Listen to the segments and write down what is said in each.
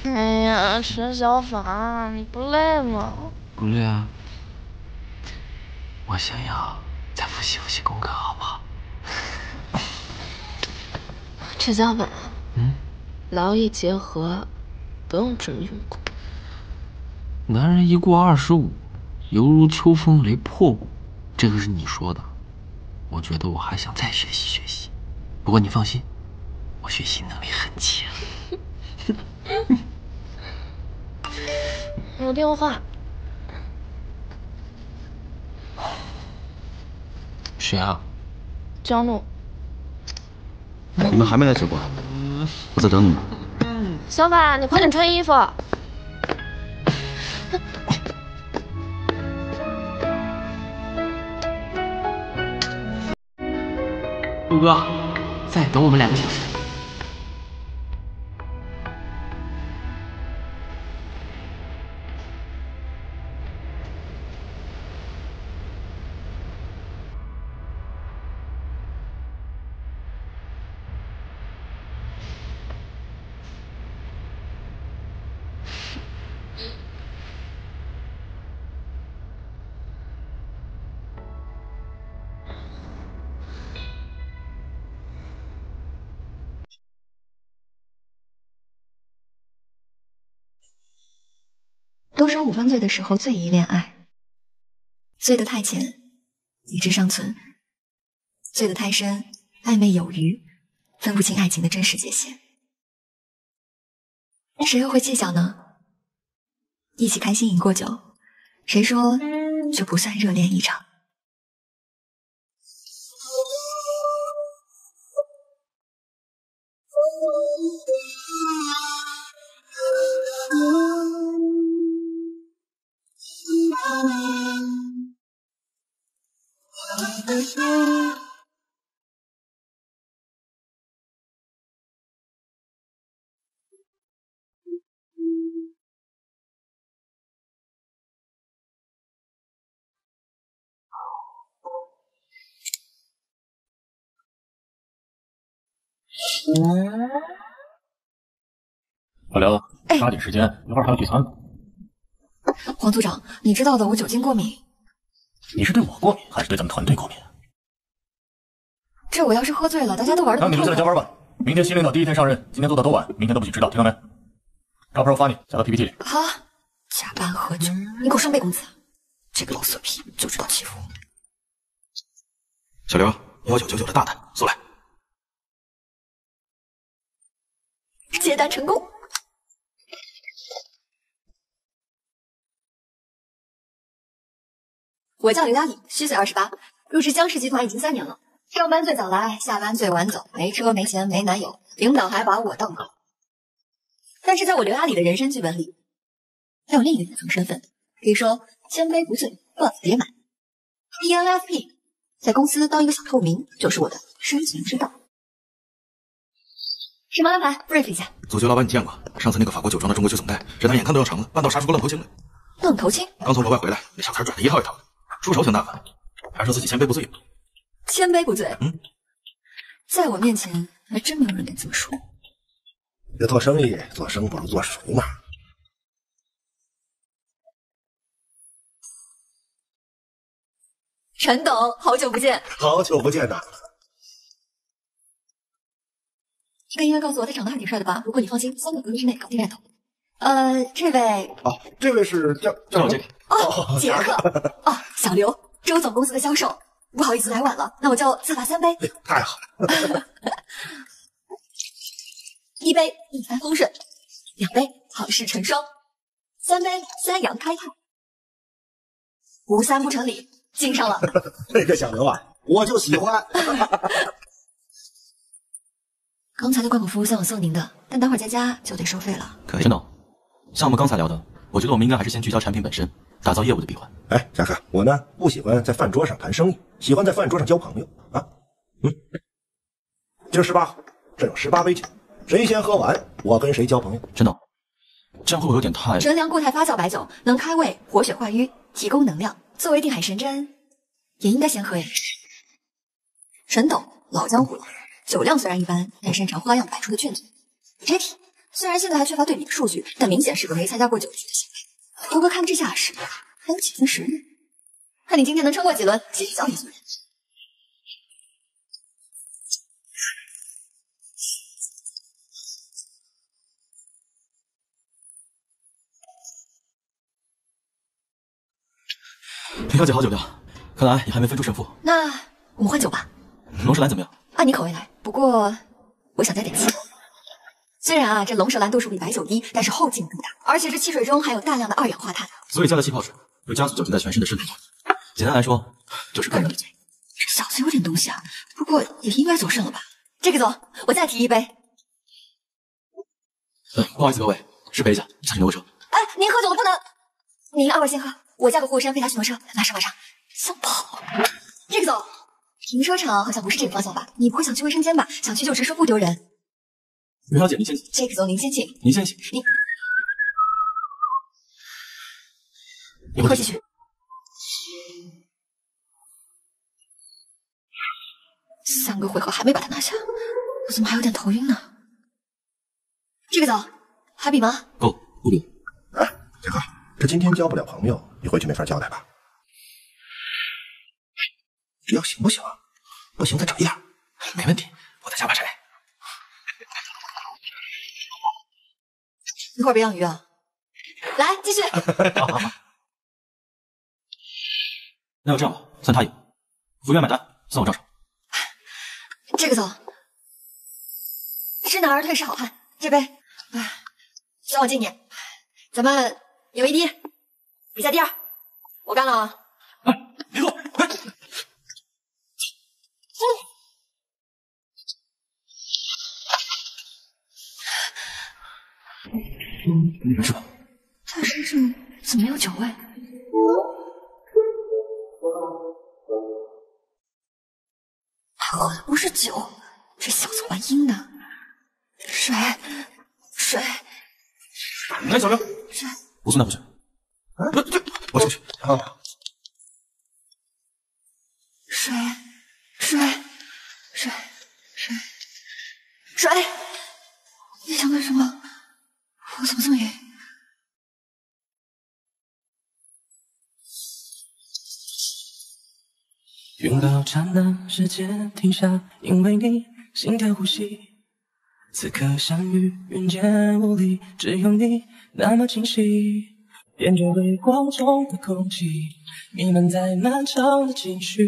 哎呀，陈小法，你不累吗？不累啊。我想要再复习复习功课，好不好？陈小法，劳逸结合，不用这么用功。男人一过25，犹如秋风雷破骨，这个是你说的。我觉得我还想再学习学习，不过你放心，我学习能力很强。有电话。谁啊？江路。你们还没来吃过？我在等你们。小法，你快点穿衣服。陆哥，再等我们2个小时。都说5分醉的时候最宜恋爱，醉得太浅，理智尚存；醉得太深，暧昧有余，分不清爱情的真实界限。谁又会计较呢？一起开心饮过酒，谁说就不算热恋一场？老刘，抓紧时间，一会儿还要聚餐呢。黄组长，你知道的，我酒精过敏。你是对我过敏，还是对咱们团队过敏？这我要是喝醉了，大家都玩的。让你们进来加班吧。明天新领导第1天上任，今天做到多晚，明天都不许迟到，听到没？照片我发你，加到 PPT 里。好，加班喝酒，你给我双倍工资！这个老色批就知道欺负我。小刘，1999的大单送来。接单成功。我叫刘佳丽，虚岁28，入职江氏集团已经3年了。上班最早来，下班最晚走，没车没钱没男友，领导还把我当狗。但是在我刘佳丽的人生剧本里，还有另一个隐藏身份，可以说千杯不醉，万杯满。ENFP， 在公司当一个小透明，就是我的生存之道。什么安排 ？brief 一下。祖爵老板，你见过？上次那个法国酒庄的中国区总代，这单眼看都要成了，半道杀出个愣头青来。愣头青？刚从国外回来，那小词转的一套一套的，出手挺大方，还说自己千杯不醉。千杯不醉？在我面前还真没有人敢这么说。这做生意，做生不如做熟嘛。陈董，好久不见。好久不见呐。这个应该告诉我他长得还挺帅的吧？不过你放心，3个格子之内搞定人头。这位哦，这位是叫杰克。哦，杰克。哦，小刘，周总公司的销售。不好意思来晚了，那我就自罚3杯。太好了。1杯一帆风顺，2杯好事成双，3杯3阳开泰。无3不成礼，敬上了。这个小刘啊，我就喜欢。刚才的关口服务算我送您的，但等会儿在家就得收费了。可以。陈董，像我们刚才聊的，我觉得我们应该还是先聚焦产品本身，打造业务的闭环。哎，佳克，我呢不喜欢在饭桌上谈生意，喜欢在饭桌上交朋友啊。今儿18号，这有18杯酒，谁先喝完，我跟谁交朋友。陈董，这样会不会有点太……纯粮固态发酵白酒能开胃、活血化瘀、提供能量，作为定海神针，也应该先喝呀。陈董，老江湖了，酒量虽然一般，但擅长花样百出的劝阻。这题虽然现在还缺乏对比的数据，但明显是个没参加过9局的新人。不过看这架势，还有几分时日。看你今天能撑过几轮，揭晓你做人。林小姐好久了，看来也还没分出胜负。那我们换酒吧。龙舌兰怎么样？按你口味来，不过我想再点气。虽然这龙舌兰度数比白酒低，但是后劲更大，而且这汽水中含有大量的2氧化碳，所以加了气泡水，会加速酒精在全身的渗透。简单来说，就是更让你醉。这小子有点东西啊，不过也应该走肾了吧？这个总，我再提一杯。不好意思各位，失陪一下，下去挪个车。哎，您喝酒了不能，您2位先喝，我叫个护卫生陪他去挪车，马上。想跑？这个总，停车场好像不是这个方向吧？你不会想去卫生间吧？想去就直说，不丢人。刘小姐，您先请。这个总，您先请。您先请。你喝进去。3个回合还没把他拿下，我怎么还有点头晕呢？这个总，还比吗？够，不比。哎，杰克，这今天交不了朋友，你回去没法交代吧？这样行不行啊？不行再整一点。没问题，我再加把柴。一会儿别养鱼啊！来，继续。好。那就这样吧，算他赢，服务员买单，算我账上。这个总，知难而退是好汉。这杯，算我敬你。咱们友谊第一，比赛第2，我干了啊！别动！没事吧？他身上怎么没有酒味？他喝的不是酒，这小子玩阴的。水。来，小刘。水。不送那不行。我出去。水。你想干什么？我怎么这么晕？拥抱刹那，时间停下，因为你心跳呼吸。此刻相遇，云间雾里，只有你那么清晰。点着微光中的空气，弥漫在漫长的情绪，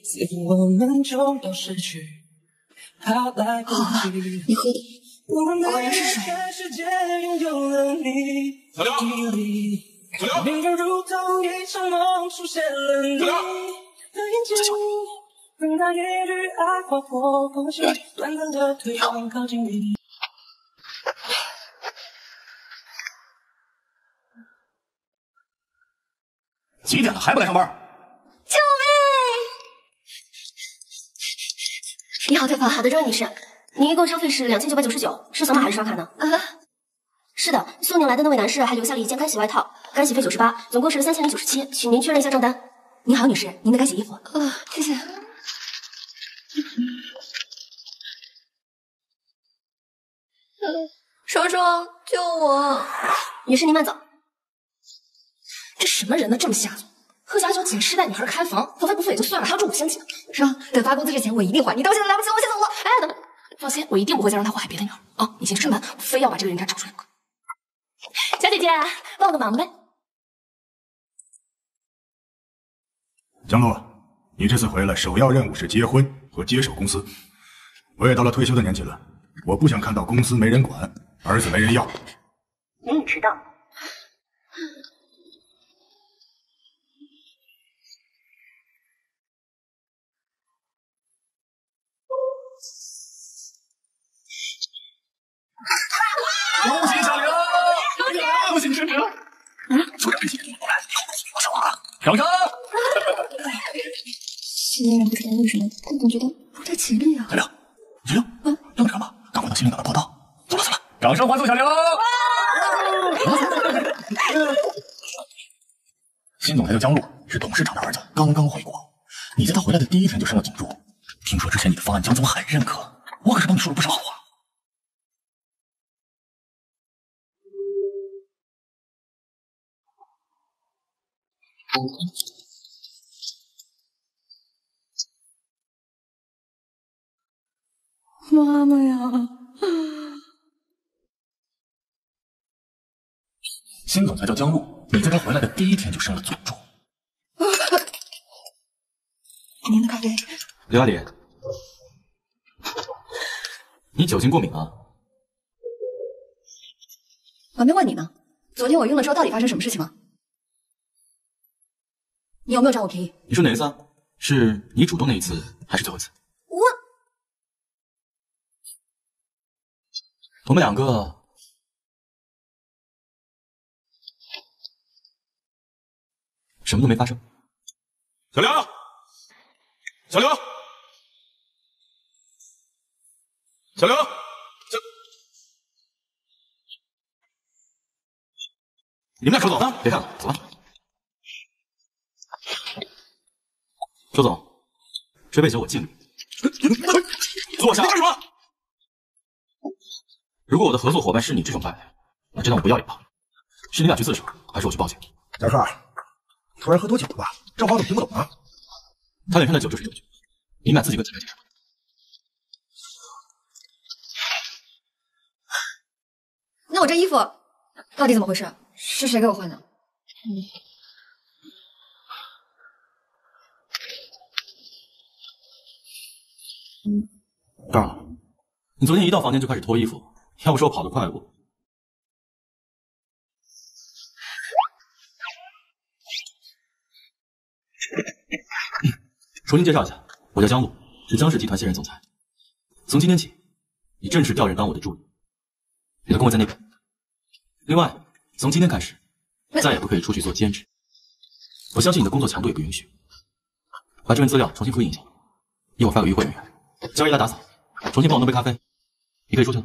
似乎我们就要失去，怕来不及。你喝的果然是水。小刘，明天如同一场梦出现了你的眼睛，等待一句爱划破空气，短暂的退让靠近你。几点了还不来上班？救命！你好，退款。好的，这位女士，您一共消费是2999，是扫码还是刷卡呢？是的，送您来的那位男士还留下了一件干洗外套，干洗费98，总共是3097，请您确认一下账单。您好，女士，您的干洗衣服。谢谢。双双，救我！女士，您慢走。这什么人呢？这么下作，喝假酒请失败女孩开房，房费不付也就算了，还要住5星级呢。是啊，等发工资之前我一定还你。到现在来不及了，我先走了。哎，等等，放心，我一定不会再让他祸害别的女儿啊！你先去上班，我非要把这个人渣找出来不可。小姐姐，帮我个忙呗。江璐，你这次回来首要任务是结婚和接手公司。我也到了退休的年纪了，我不想看到公司没人管，儿子没人要。你已知道。恭喜小刘，恭喜你升职了。组长跟你过来，我说话了，掌声！新领导不知道为什么，但总觉得不太吉利啊。小刘，要那什么？刚回到新领导的报道。走了，掌声欢送小刘！新总裁叫江璐，是董事长的儿子，刚刚回国。你在他回来的第1天就升了总助，听说之前你的方案江总很认可，我可是帮你说了不少好话。妈妈呀！新总裁叫江路，你在他回来的第一天就生了诅咒。您的咖啡。刘亚里，你酒精过敏啊？我还没问你呢，昨天我晕了之后到底发生什么事情了？你有没有占我便宜？你说哪一次啊？是你主动那一次，还是最后一次？我们两个什么都没发生。小梁，小梁，小梁，你们俩说走啊？别看了，走吧。周总，这杯酒我敬你。坐下。你干什么？如果我的合作伙伴是你这种败，那这单我不要也罢。是你俩去自首，还是我去报警？小帅，突然喝多酒了吧？这话我听不懂啊。他脸上的酒就是酒，你们俩自己跟裁判解释吧。那我这衣服到底怎么回事？是谁给我换的？当然了，你昨天一到房间就开始脱衣服，要不是我跑得快，我……重新介绍一下，我叫江路，是江氏集团现任总裁。从今天起，你正式调任当我的助理，你的工位在那边。另外，从今天开始，再也不可以出去做兼职。我相信你的工作强度也不允许。把这份资料重新复印一下，一会儿发给与会人员，叫一来打扫，重新帮我弄杯咖啡。你可以出去了。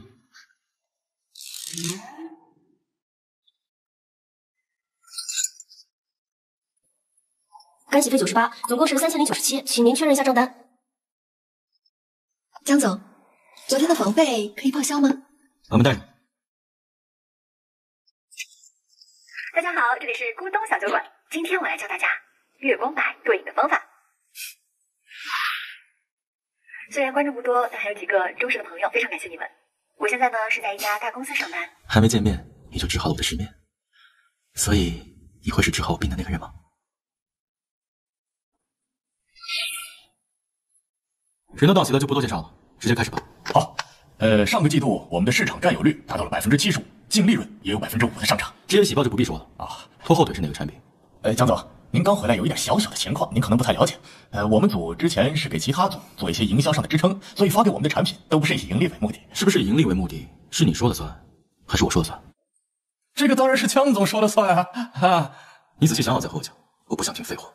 干洗费98，总共是3097，请您确认一下账单。江总，昨天的房费可以报销吗？我们带上。大家好，这里是咕咚小酒馆。今天我来教大家月光牌对应的方法。虽然观众不多，但还有几个忠实的朋友，非常感谢你们。我现在呢是在一家大公司上班。还没见面你就治好了我的失眠，所以你会是治好我病的那个人吗？人都到齐了，就不多介绍了，直接开始吧。好，上个季度我们的市场占有率达到了75%，净利润也有5%的上涨。职业洗爆就不必说了啊。拖后腿是哪个产品？江总，您刚回来有一点小小的情况，您可能不太了解。我们组之前是给其他组做一些营销上的支撑，所以发给我们的产品都不是以盈利为目的。是不是以盈利为目的？是你说了算，还是我说了算？这个当然是江总说了算啊！你仔细想想再和我讲，我不想听废话。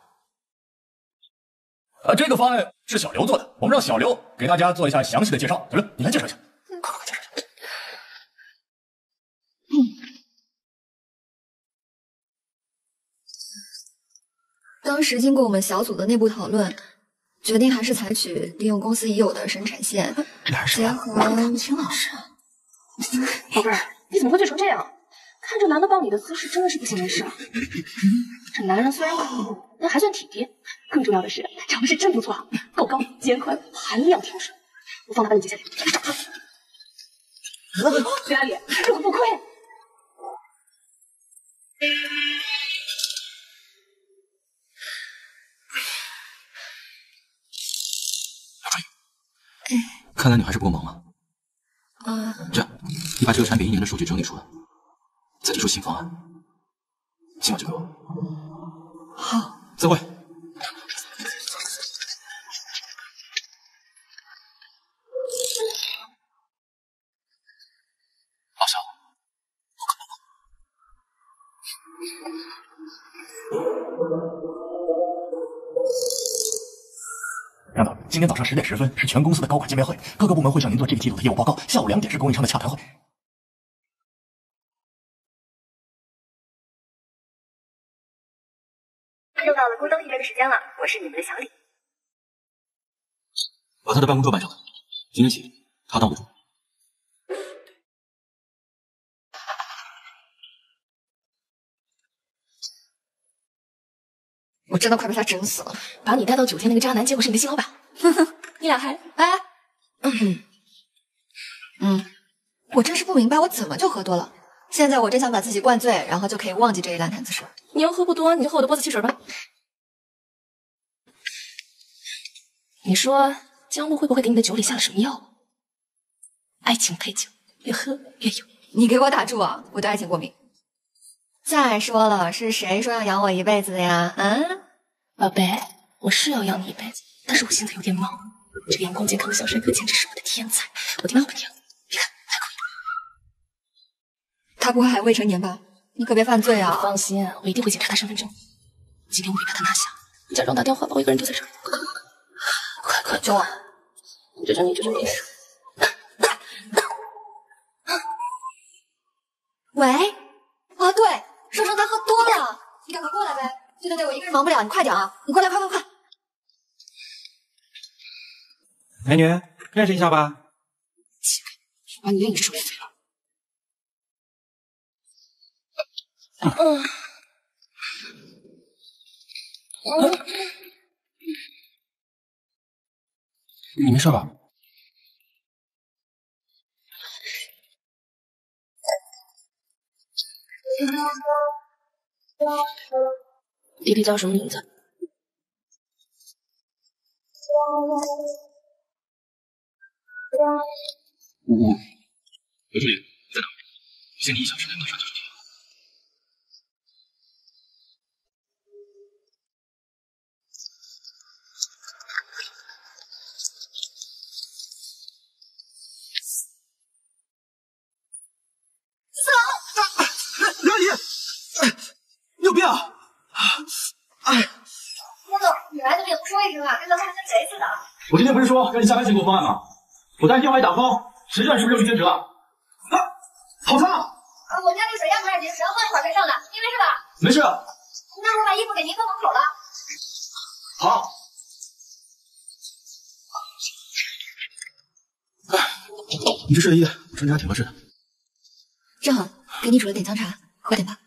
这个方案是小刘做的，我们让小刘给大家做一下详细的介绍。小刘，你来介绍一下。快介绍一下。当时经过我们小组的内部讨论，决定还是采取利用公司已有的生产线，结合秦老师。宝贝儿，你怎么会醉成这样？看这男的抱你的姿势，真的是不省人事啊！这男人虽然快乐，但还算体贴。更重要的是，长得是真不错，够高、肩宽、盘量挺顺。我放他把你接下来，给他找出来。刘亚里，入不亏。看来你还是不够忙嘛。这样，你把这个产品1年的数据整理出来，再提出新方案，今晚就给我。好，再会。报销。杨总，今天早上10点10分是全公司的高管见面会，各个部门会向您做这个季度的业务报告。下午2点是供应商的洽谈会。又到了咕咚一杯的时间了，我是你们的小李。把他的办公桌搬上来，今天起他当我的主。我真的快被他整死了。把你带到酒店那个渣男，结果是你的新老板。你俩还我真是不明白，我怎么就喝多了？现在我真想把自己灌醉，然后就可以忘记这一烂摊子事。你要喝不多，你就喝我的波子汽水吧。你说江路会不会给你的酒里下了什么药？爱情配酒，越喝越有。你给我打住啊！我对爱情过敏。再说了，是谁说要养我一辈子的呀？宝贝，我是要养你一辈子，但是我现在有点忙。这个阳光健康的小帅哥简直是我的天才，我听老板娘，别看还可以。他不会还未成年吧？你可别犯罪啊！放心，我一定会检查他身份证。今天我会把他拿下。假装打电话把我一个人丢在这儿。快救我！救救你，救救你！喂，啊对，少成他喝多了，你赶快过来呗。对，我一个人忙不了，你快点啊！你过来，快！美女，认识一下吧。把你脸给收废了。你没事吧？弟弟叫什么名字？刘助理在哪？限你1小时内马上就出庭。梁姨，你有病啊！郭总，你来这边也不说一声啊，跟咱们还跟谁似的？我今天不是说让你下班前给我方案吗？我当时电话一打通，谁知道你是不是又去兼职了？好差！我家那个水压管已经10号一会儿该上的，你没事吧？没事。那我把衣服给您放门口了。好。你这睡的衣，我穿着还挺合适的。正好给你煮了点姜茶，喝点吧。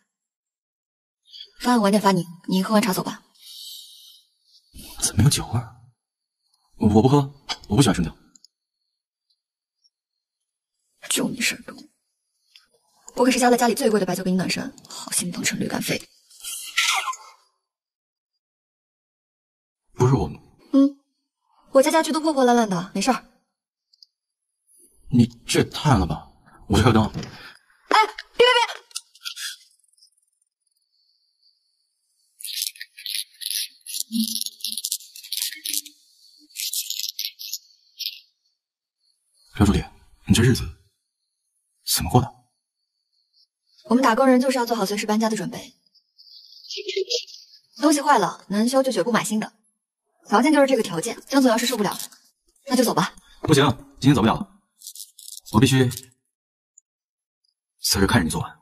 方案晚点发你，你喝完茶走吧。怎么没有酒味？我不喝，我不喜欢生调。就你事儿多，我可是加了家里最贵的白酒给你暖身，好心当成驴肝肺。不是我，我家家具都破破烂烂的，没事儿。你这也太暗了吧！我去开个灯。哎，别！刘助理，你这日子怎么过的？我们打工人就是要做好随时搬家的准备。东西坏了，能修就绝不买新的，条件就是这个条件。江总要是受不了，那就走吧。不行，今天走不了了，我必须此事看着你做完。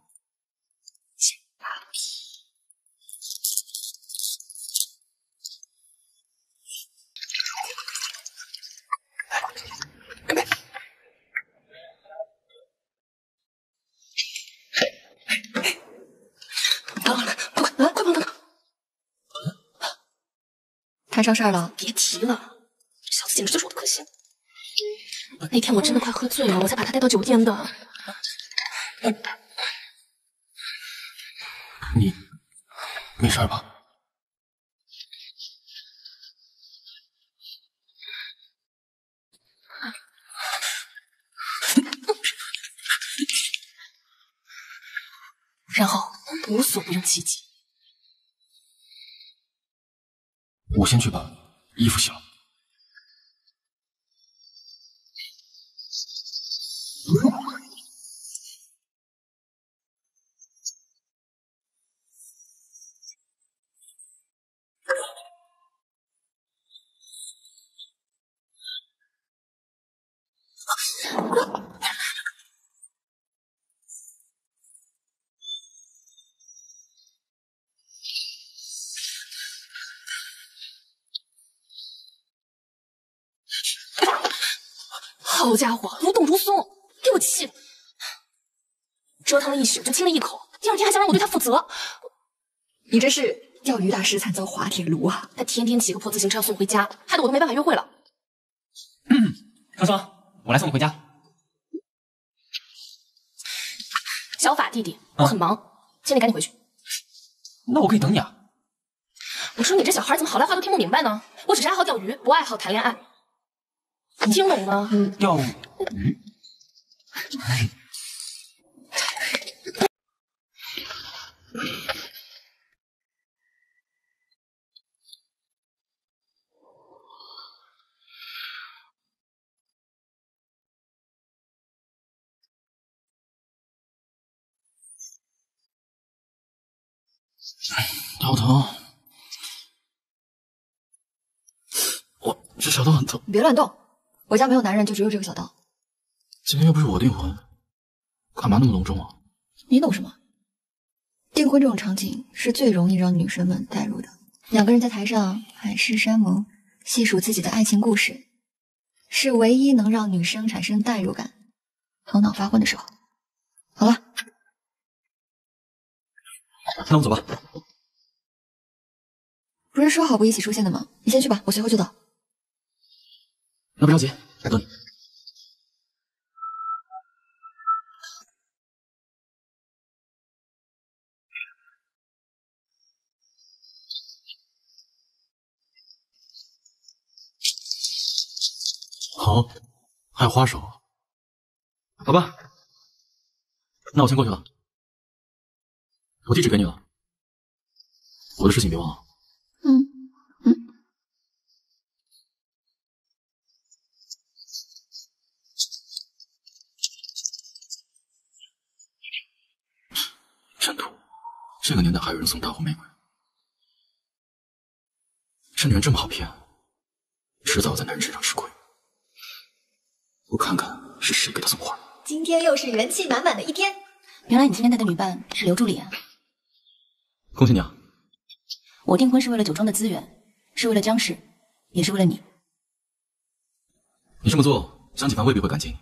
干杯！快帮等！摊上事儿了？别提了，这小子简直就是我的克星。那天我真的快喝醉了，我才把他带到酒店的。你没事吧？然后无所不用其极。我先去把衣服洗了。好家伙，如动如松，给我气的！折腾了一宿就亲了一口，第2天还想让我对他负责，你这是钓鱼大师惨遭滑铁卢啊！他天天骑个破自行车要送回家，害得我都没办法约会了。双双，我来送你回家。小法弟弟，我很忙，请你赶紧回去。那我可以等你啊。我说你这小孩怎么好赖话都听不明白呢？我只是爱好钓鱼，不爱好谈恋爱，你听懂吗？钓鱼。腰疼，这小刀很疼。你别乱动，我家没有男人，就只有这个小刀。今天又不是我订婚，干嘛那么隆重啊？你懂什么？订婚这种场景是最容易让女生们代入的。两个人在台上海誓山盟，细数自己的爱情故事，是唯一能让女生产生代入感、头脑发昏的时候。好了，那我们走吧。不是说好不一起出现的吗？你先去吧，我随后就到。那不着急，我等你。好，还有花手，好吧，那我先过去了。我地址给你了，我的事情别忘了。尘土，这个年代还有人送大红玫瑰，这女人这么好骗，迟早在男人身上吃亏。我看看是谁给她送花。今天又是元气满满的一天。原来你今天带的女伴是刘助理啊！恭喜你啊！我订婚是为了酒庄的资源，是为了江氏，也是为了你。你这么做，江启凡未必会感激你，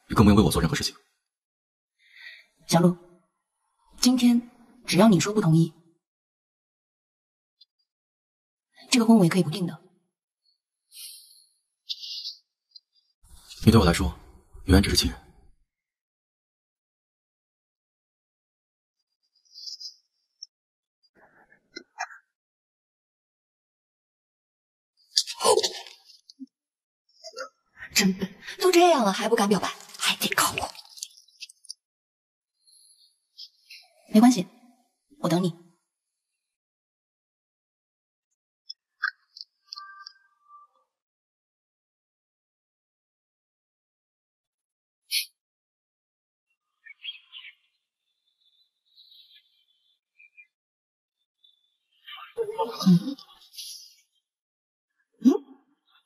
也更不用为我做任何事情。小陆，今天只要你说不同意，这个婚我也可以不定的。你对我来说，永远只是亲人。真笨，都这样了还不敢表白，还得靠我。没关系，我等你。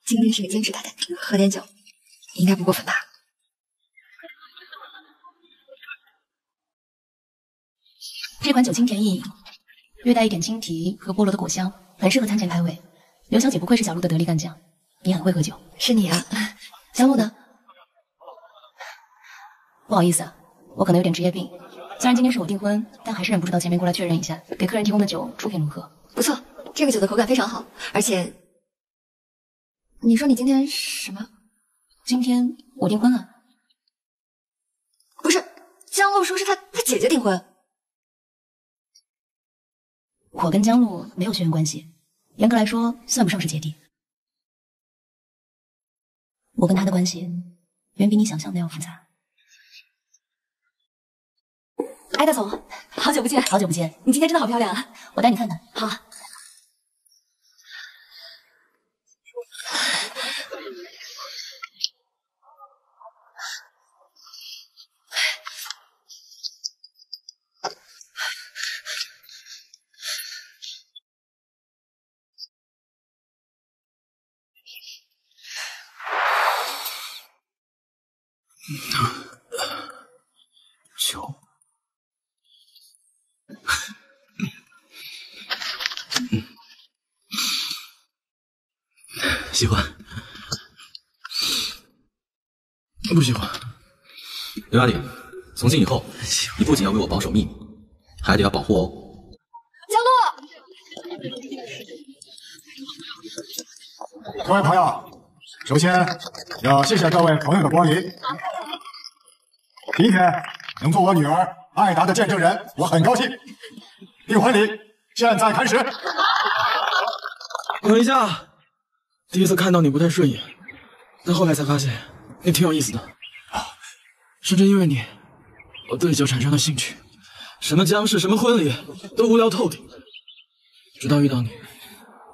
今天是个坚持大胆，喝点酒，应该不过分吧？这款酒清甜易饮，略带一点青提和菠萝的果香，很适合餐前开胃。刘小姐不愧是小陆的得力干将，你很会喝酒。是你啊，小陆呢？不好意思啊，我可能有点职业病。虽然今天是我订婚，但还是忍不住到前面过来确认一下，给客人提供的酒出品如何？不错，这个酒的口感非常好，而且，你说你今天什么？今天我订婚了。不是，江陆说是他姐姐订婚。我跟江陆没有血缘关系，严格来说算不上是姐弟。我跟他的关系远比你想象的要复杂。哎，大总，好久不见！好久不见，你今天真的好漂亮啊！我带你看看。好。酒，喜欢？不喜欢。刘雅丽，从今以后，你不仅要为我保守秘密，还得要保护我哦。江陆，各位朋友，首先要谢谢各位朋友的光临。今天能做我女儿艾达的见证人，我很高兴。订婚礼现在开始。等一下，第一次看到你不太顺眼，但后来才发现你挺有意思的。甚至因为你，我对酒产生了兴趣。什么僵尸，什么婚礼，都无聊透顶。直到遇到你，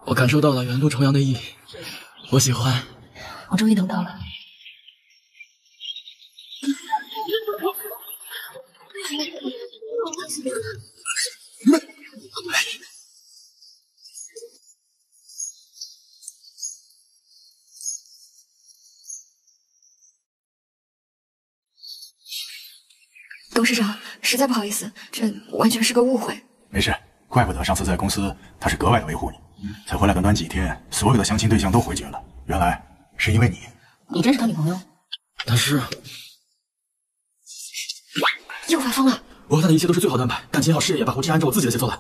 我感受到了远渡重洋的意义。我喜欢。我终于等到了。董事长，实在不好意思，这完全是个误会。没事，怪不得上次在公司他是格外的维护你，才回来短短几天，所有的相亲对象都回绝了。原来是因为你。你真是他女朋友？他是。又发疯了。我和他的一切都是最好的安排，感情也好，事业也罢，我只按照我自己的节奏来。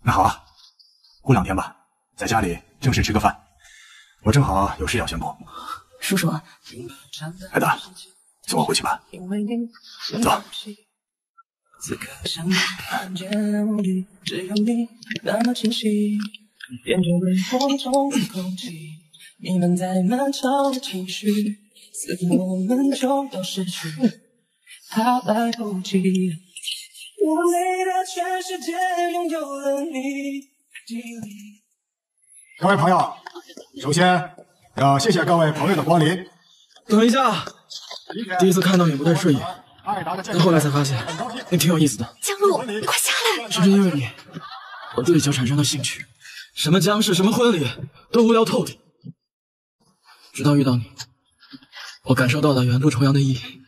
那好啊，过2天吧，在家里正式吃个饭。我正好有事要宣布。叔叔，艾达，送我回去吧。走。此刻相遇瞬间无力，只有你那么清晰，点着微波中的空气，弥漫在满潮的情绪，似乎我们就要失去，它来不及。我累的全世界拥有了你记忆。各位朋友，首先要谢谢各位朋友的光临。等一下，第一次看到你不太顺眼，但后来才发现你挺有意思的。江路，你快下来！甚至因为你，我对酒产生了兴趣。什么僵尸，什么婚礼，都无聊透顶。直到遇到你，我感受到了远渡重洋的意义。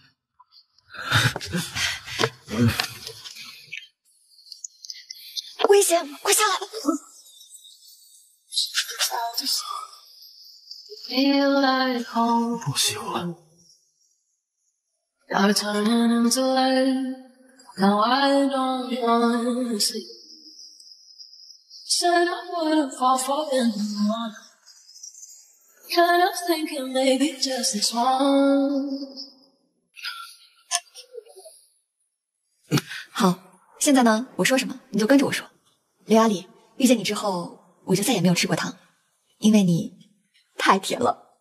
危险，快下来！不喜欢。Now turning into light. Now I don't want to sleep. Said I wouldn't fall for anyone. Kind of thinking maybe just this one. 好，现在呢，我说什么你就跟着我说。刘雅里，遇见你之后，我就再也没有吃过糖，因为你太甜了。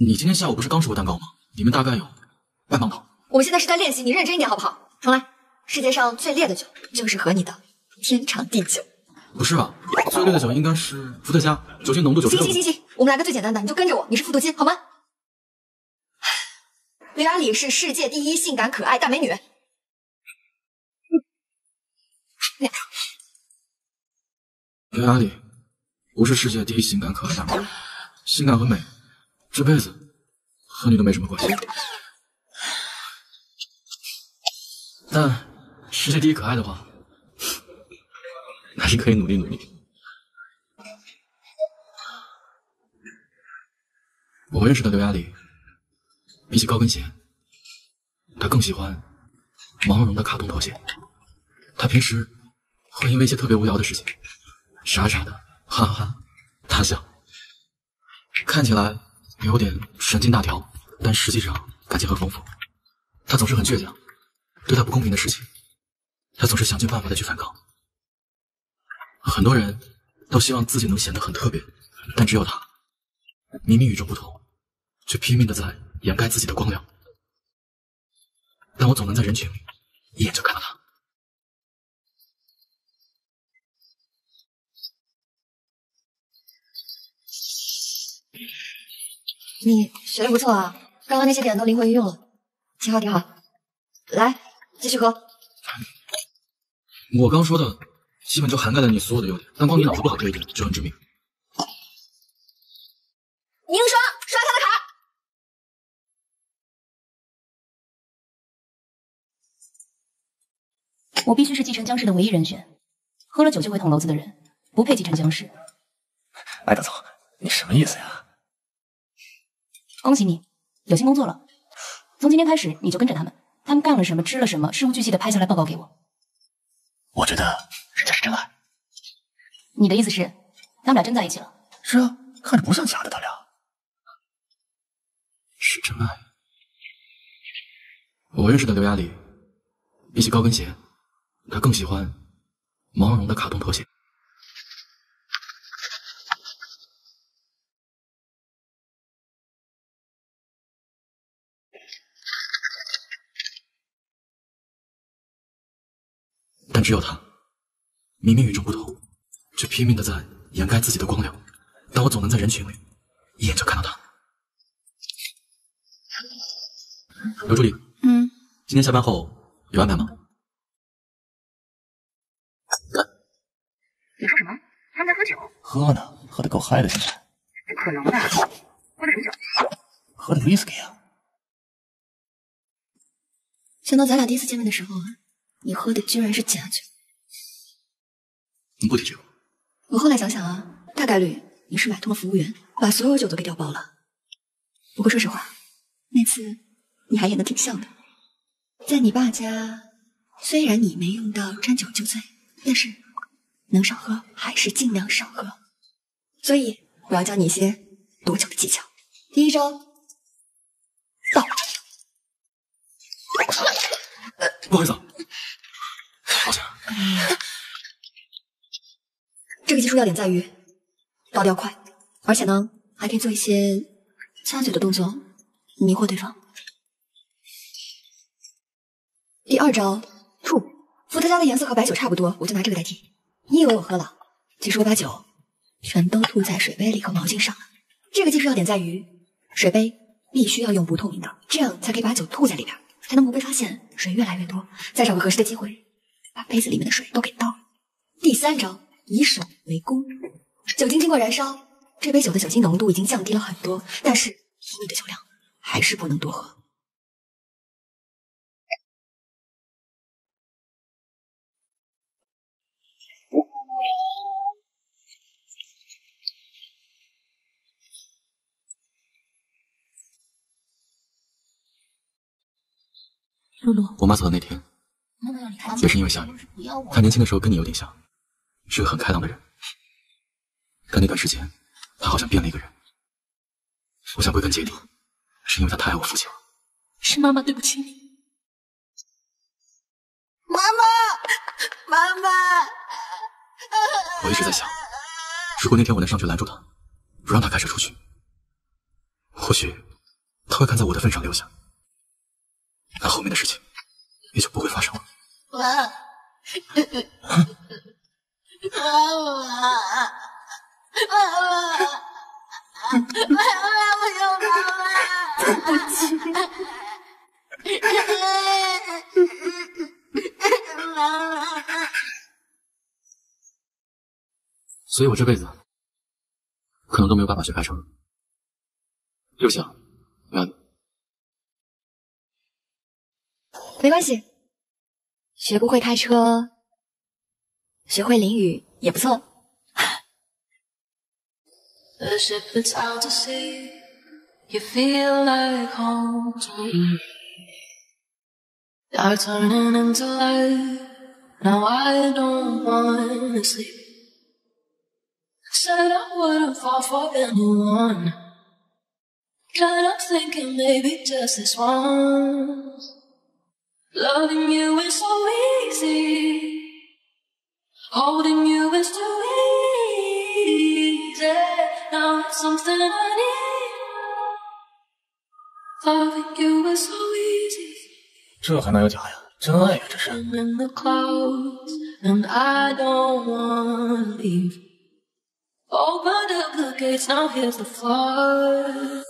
你今天下午不是刚吃过蛋糕吗？里面大概有半磅糖。我们现在是在练习，你认真一点好不好？重来。世界上最烈的酒就是和你的天长地久。不是吧？最烈的酒应该是伏特加，酒精浓度96%。行，我们来个最简单的，你就跟着我，你是复读机好吗？刘雅里是世界第一性感可爱大美女。刘雅里不是世界第一性感可爱大美女，性感和美这辈子和你都没什么关系。但世界第一可爱的话，还是可以努力努力。我认识的刘雅里，比起高跟鞋，她更喜欢毛茸茸的卡通拖鞋。她平时会因为一些特别无聊的事情，傻傻的哈哈大笑，看起来有点神经大条，但实际上感情很丰富。她总是很倔强，对她不公平的事情，她总是想尽办法的去反抗。很多人都希望自己能显得很特别，但只有她，明明与众不同，却拼命的在掩盖自己的光亮。但我总能在人群里一眼就看到她。你学的不错啊，刚刚那些点都灵活运用了，挺好挺好。来，继续喝。我刚说的基本就涵盖了你所有的优点，但光你脑子不好这一点就很致命。凝刷，刷他的卡。我必须是继承僵尸的唯一人选，喝了酒就会捅娄子的人，不配继承僵尸。艾大总，你什么意思呀？恭喜你，有新工作了。从今天开始，你就跟着他们，他们干了什么，吃了什么，事无巨细的拍下来报告给我。我觉得人家是真爱。你的意思是，他们俩真在一起了？是啊，看着不像假的，他俩是真爱。我认识的刘雅里，比起高跟鞋，她更喜欢毛茸茸的卡通拖鞋。但只有她，明明与众不同，却拼命的在掩盖自己的光亮。但我总能在人群里一眼就看到她。刘助理，今天下班后有安排吗？你说什么？他们在喝酒？喝呢，喝得够嗨的，现在。不可能的，喝的什么酒？喝的 whisky 啊。想到咱俩第一次见面的时候，你喝的居然是假酒。你不提这个。我后来想想啊，大概率你是买通了服务员，把所有酒都给调包了。不过说实话，那次你还演得挺像的。在你爸家，虽然你没用到沾酒就醉，但是能少喝还是尽量少喝。所以我要教你一些躲酒的技巧。第一招，倒着。不好意思，抱歉。这个技术要点在于倒得要快，而且呢，还可以做一些掐嘴的动作，迷惑对方。第二招，吐。伏特加的颜色和白酒差不多，我就拿这个代替。你以为我喝了，其实我把酒全都吐在水杯里和毛巾上了。这个技术要点在于，水杯必须要用不透明的，这样才可以把酒吐在里边，才能不被发现水越来越多。再找个合适的机会，把杯子里面的水都给倒了。第三招，以手为弓。酒精经过燃烧，这杯酒的酒精浓度已经降低了很多，但是你的酒量还是不能多喝。露露，我妈走的那天，也是因为下雨。她年轻的时候跟你有点像，是个很开朗的人。但那段时间，她好像变了一个人。我想归根结底，是因为她太爱我父亲了。是妈妈对不起你。妈妈，妈妈！我一直在想，如果那天我能上去拦住她，不让她开车出去，或许她会看在我的份上留下。那后面的事情也就不会发生了。妈，妈妈，我有妈妈，对不起。妈妈。所以我这辈子可能都没有办法学开车。对不起啊，没关系，学不会开车，学会淋雨也不错。The ship is out to sea. You feel like home to me. Dark turning into light. Now I don't wanna sleep. Said I wouldn't fall for anyone. Kind of thinking maybe just this once. Loving you is so easy. Holding you is too easy. Now it's something I need. Loving you is so easy. 这还能有假呀？真爱呀，这是。 I'm in the clouds and I don't wanna leave. Opened up the gates, now here's the flood.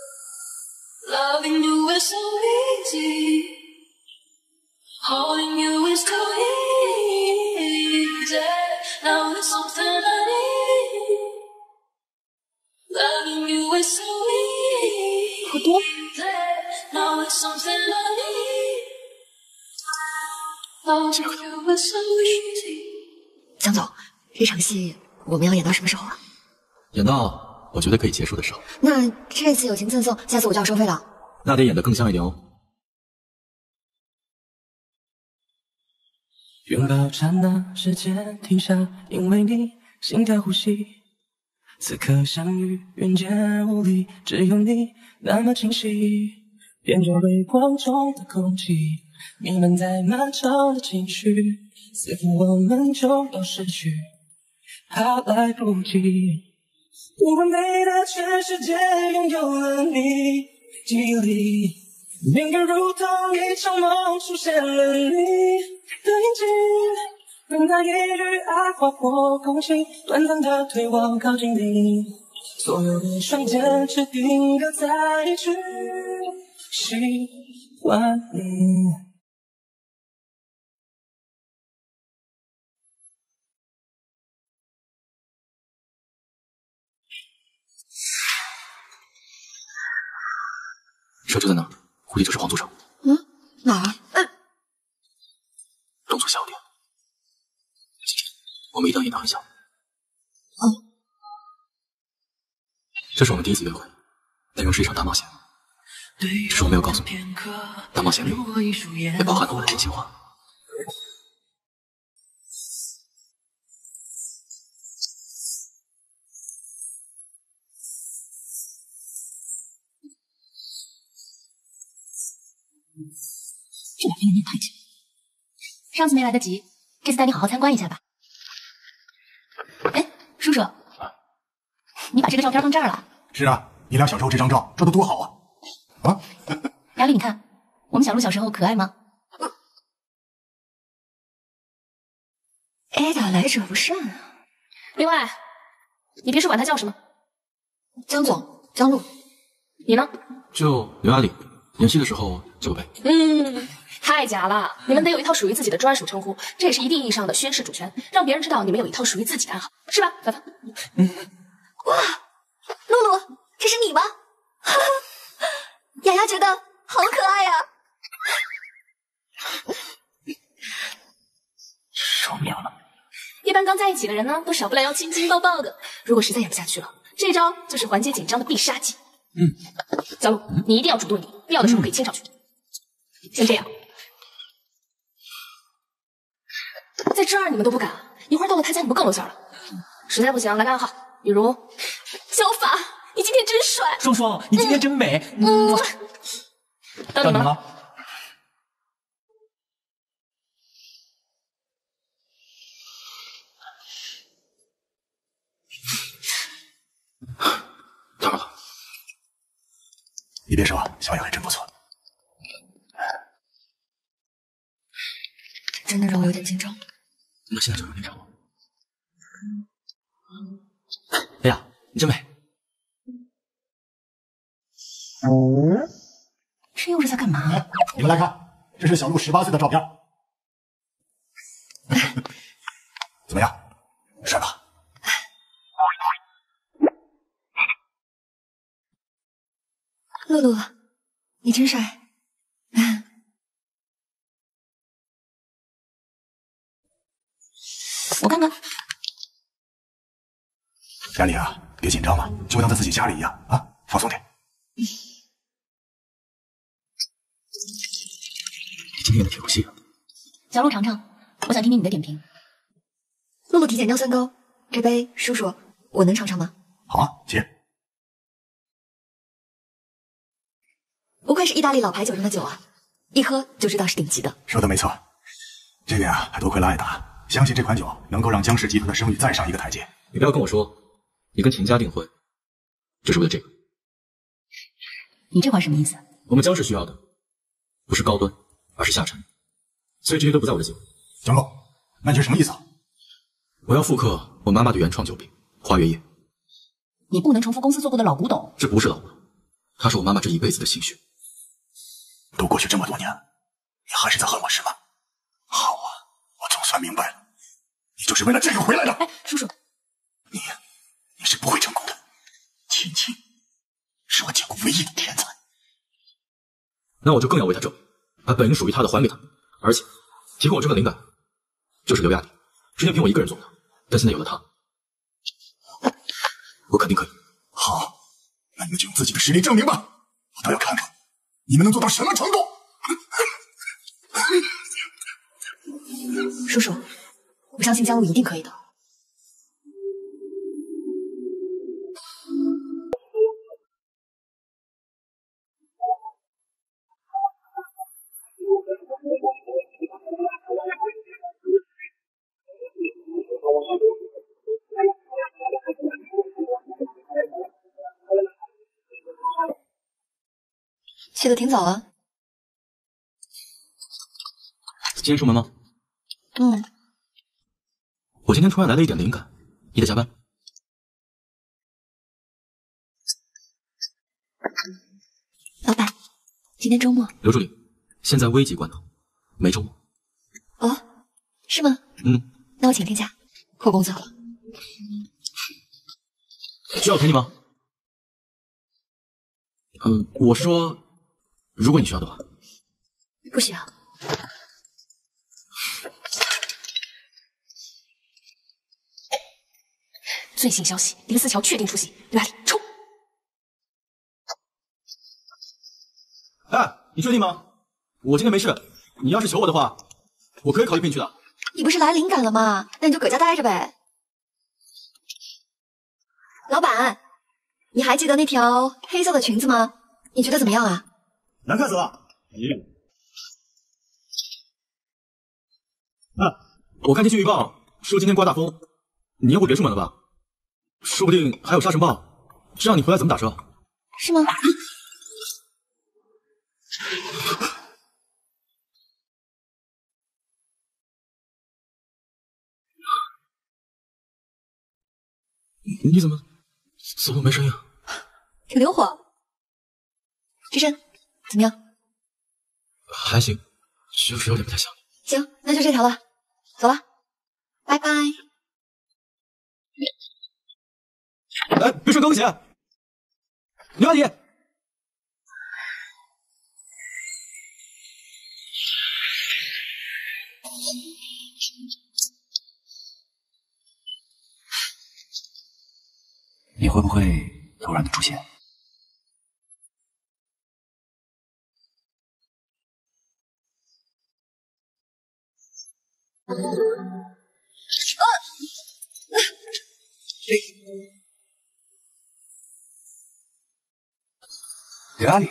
Loving you is so easy. Holding you is too easy. Now it's something I need. Loving you is so easy. Now it's something I need. Loving you is so easy. 江总，这场戏我们要演到什么时候啊？演到我觉得可以结束的时候。那这次友情赠送，下次我就要收费了。那得演得更像一点哦。拥抱刹那，时间停下，因为你心跳呼吸。此刻相遇，人间无力，只有你那么清晰。变成微光中的空气，弥漫在漫长的情绪，似乎我们就要失去，怕来不及。不完美的全世界拥有了你，记忆里灵感如同一场梦，出现了你的眼睛，等待一缕爱划过空气，短暂的退往靠近你，所有的瞬间只定格在一句喜欢你。车就在那儿，估计就是黄组成。哪儿？动作小点。我们一定要演得很像。这是我们第一次约会，内容是一场大冒险。只是我没有告诉你，大冒险里也包含了我的真心话。这两天有点太紧，上次没来得及，这次带你好好参观一下吧。哎，叔叔，你把这个照片放这儿了？是啊，你俩小时候这张照，照得多好啊！啊，雅丽，你看，我们小鹿小时候可爱吗？Ada 来者不善啊。另外，你平时管他叫什么？江总，江鹿。你呢？就刘雅丽，演戏的时候叫我贝。太假了！你们得有一套属于自己的专属称呼，这也是一定意义上的宣示主权，让别人知道你们有一套属于自己的暗号，是吧，凡凡？哇，露露，这是你吗？雅雅觉得好可爱呀！受不了了！一般刚在一起的人呢，都少不了要亲亲抱抱的。如果实在演不下去了，这招就是缓解紧张的必杀技。小鹿，你一定要主动一点，必要的时候可以亲上去。先这样。在这儿你们都不敢，一会儿到了他家你们更露馅了。实在不行来个暗号，比如小法，你今天真帅；双双，你今天真美。到你们了。当然了，你别说，小雅还真不错。真的让我有点紧张。那现在就有点让我。哎呀，你真美！这又是在干嘛？你们来看，这是小鹿18岁的照片，怎么样，帅吧？露露，你真帅。我看看。雅丽啊，别紧张嘛，就当在自己家里一样啊，放松点。你今天演的挺入戏啊。小鹿尝尝，我想听听你的点评。露露体检尿酸高，这杯叔叔我能尝尝吗？好啊，接。不愧是意大利老牌酒中的酒啊，一喝就知道是顶级的。说的没错，这点啊还多亏了艾达。相信这款酒能够让江氏集团的声誉再上一个台阶。你不要跟我说，你跟秦家订婚，就是为了这个。你这话什么意思？我们江氏需要的不是高端，而是下沉，所以这些都不在我的计划。江洛，那你是什么意思啊？我要复刻我妈妈的原创酒饼花月夜。你不能重复公司做过的老古董。这不是老古董，它是我妈妈这一辈子的心血。都过去这么多年，你还是在恨我是吗？好啊，我总算明白了，你就是为了这个回来的。哎，叔叔，你是不会成功的。青青是我见过唯一的天才。那我就更要为他证明，把本应属于他的还给他，而且提供我这份灵感就是刘亚丽，之前凭我一个人做的，但现在有了他，我肯定可以。好，那你们就用自己的实力证明吧，我倒要看看你们能做到什么程度。叔叔，我相信江路一定可以的。去的挺早啊。今天出门吗？嗯。我今天突然来了一点灵感，你得加班。老板，今天周末。刘助理，现在危急关头，没周末。哦，是吗？嗯。那我请天假，扣工资好了。需要我陪你吗？我是说，如果你需要的话。不需要。最新消息，林思乔确定出席，刘亚丽冲！哎，你确定吗？我今天没事，你要是求我的话，我可以考虑陪你去的。你不是来灵感了吗？那你就搁家待着呗。老板，你还记得那条黑色的裙子吗？你觉得怎么样啊？难看死了！我看天气预报说今天刮大风，你要不别出门了吧？说不定还有沙尘暴，这样你回来怎么打车？是吗？你怎么走路没声音？挺灵活。志深，怎么样？还行，就是有点不太想你。行，那就这条了，走了，拜拜。哎，别穿高跟鞋！刘阿姨，你会不会突然的出现？刘阿里，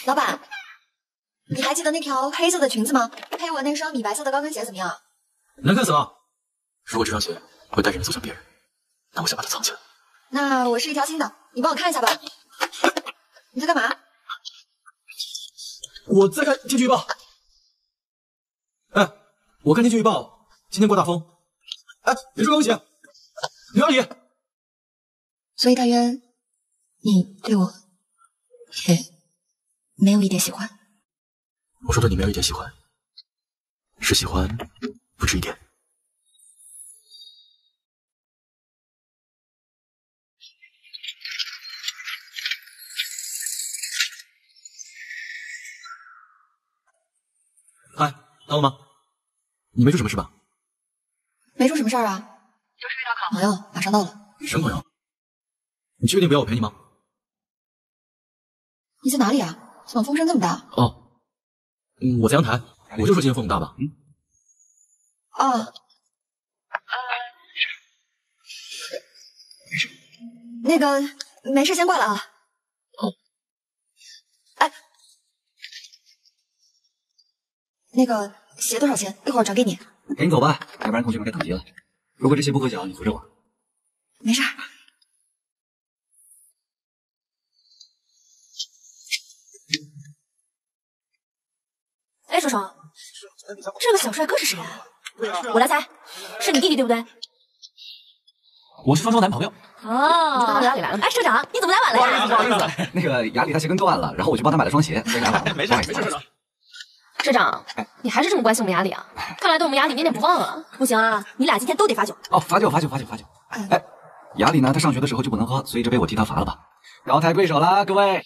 老板，你还记得那条黑色的裙子吗？配我那双米白色的高跟鞋怎么样？难看死了！如果这双鞋会带着人走向别人，那我想把它藏起来。那我试一条新的，你帮我看一下吧。你在干嘛？我在看天气预报。哎，我看天气预报，今天刮大风。哎，别穿高跟鞋，刘阿姨。所以大渊，你对我也没有一点喜欢。我说的你没有一点喜欢，是喜欢不止一点。嗨，到了吗？你没出什么事吧？没出什么事儿啊，就是遇到个好朋友，马上到了。什么朋友？你确定不要我陪你吗？你在哪里啊？怎么风声这么大？哦，我在阳台，我就说今天风很大吧。哦，那个没事，先挂了啊。哦。哎，那个鞋多少钱？一会儿转给你。赶紧走吧，要不然同学们该等急了。如果这鞋不合脚，你扶着我。没事。哎，爽爽，这个小帅哥是谁啊？我来猜，是你弟弟对不对？我是双双男朋友。哦，雅里来了。哎，社长，你怎么来晚了呀？不好意思，那个雅里他鞋跟断了，然后我去帮他买了双鞋，所以来晚了。没事，社长。社长，你还是这么关心我们雅里啊？看来对我们雅里念念不忘啊！不行啊，你俩今天都得罚酒。哦，罚酒。哎，雅里呢？他上学的时候就不能喝，所以这杯我替他罚了吧。高抬贵手啦，各位。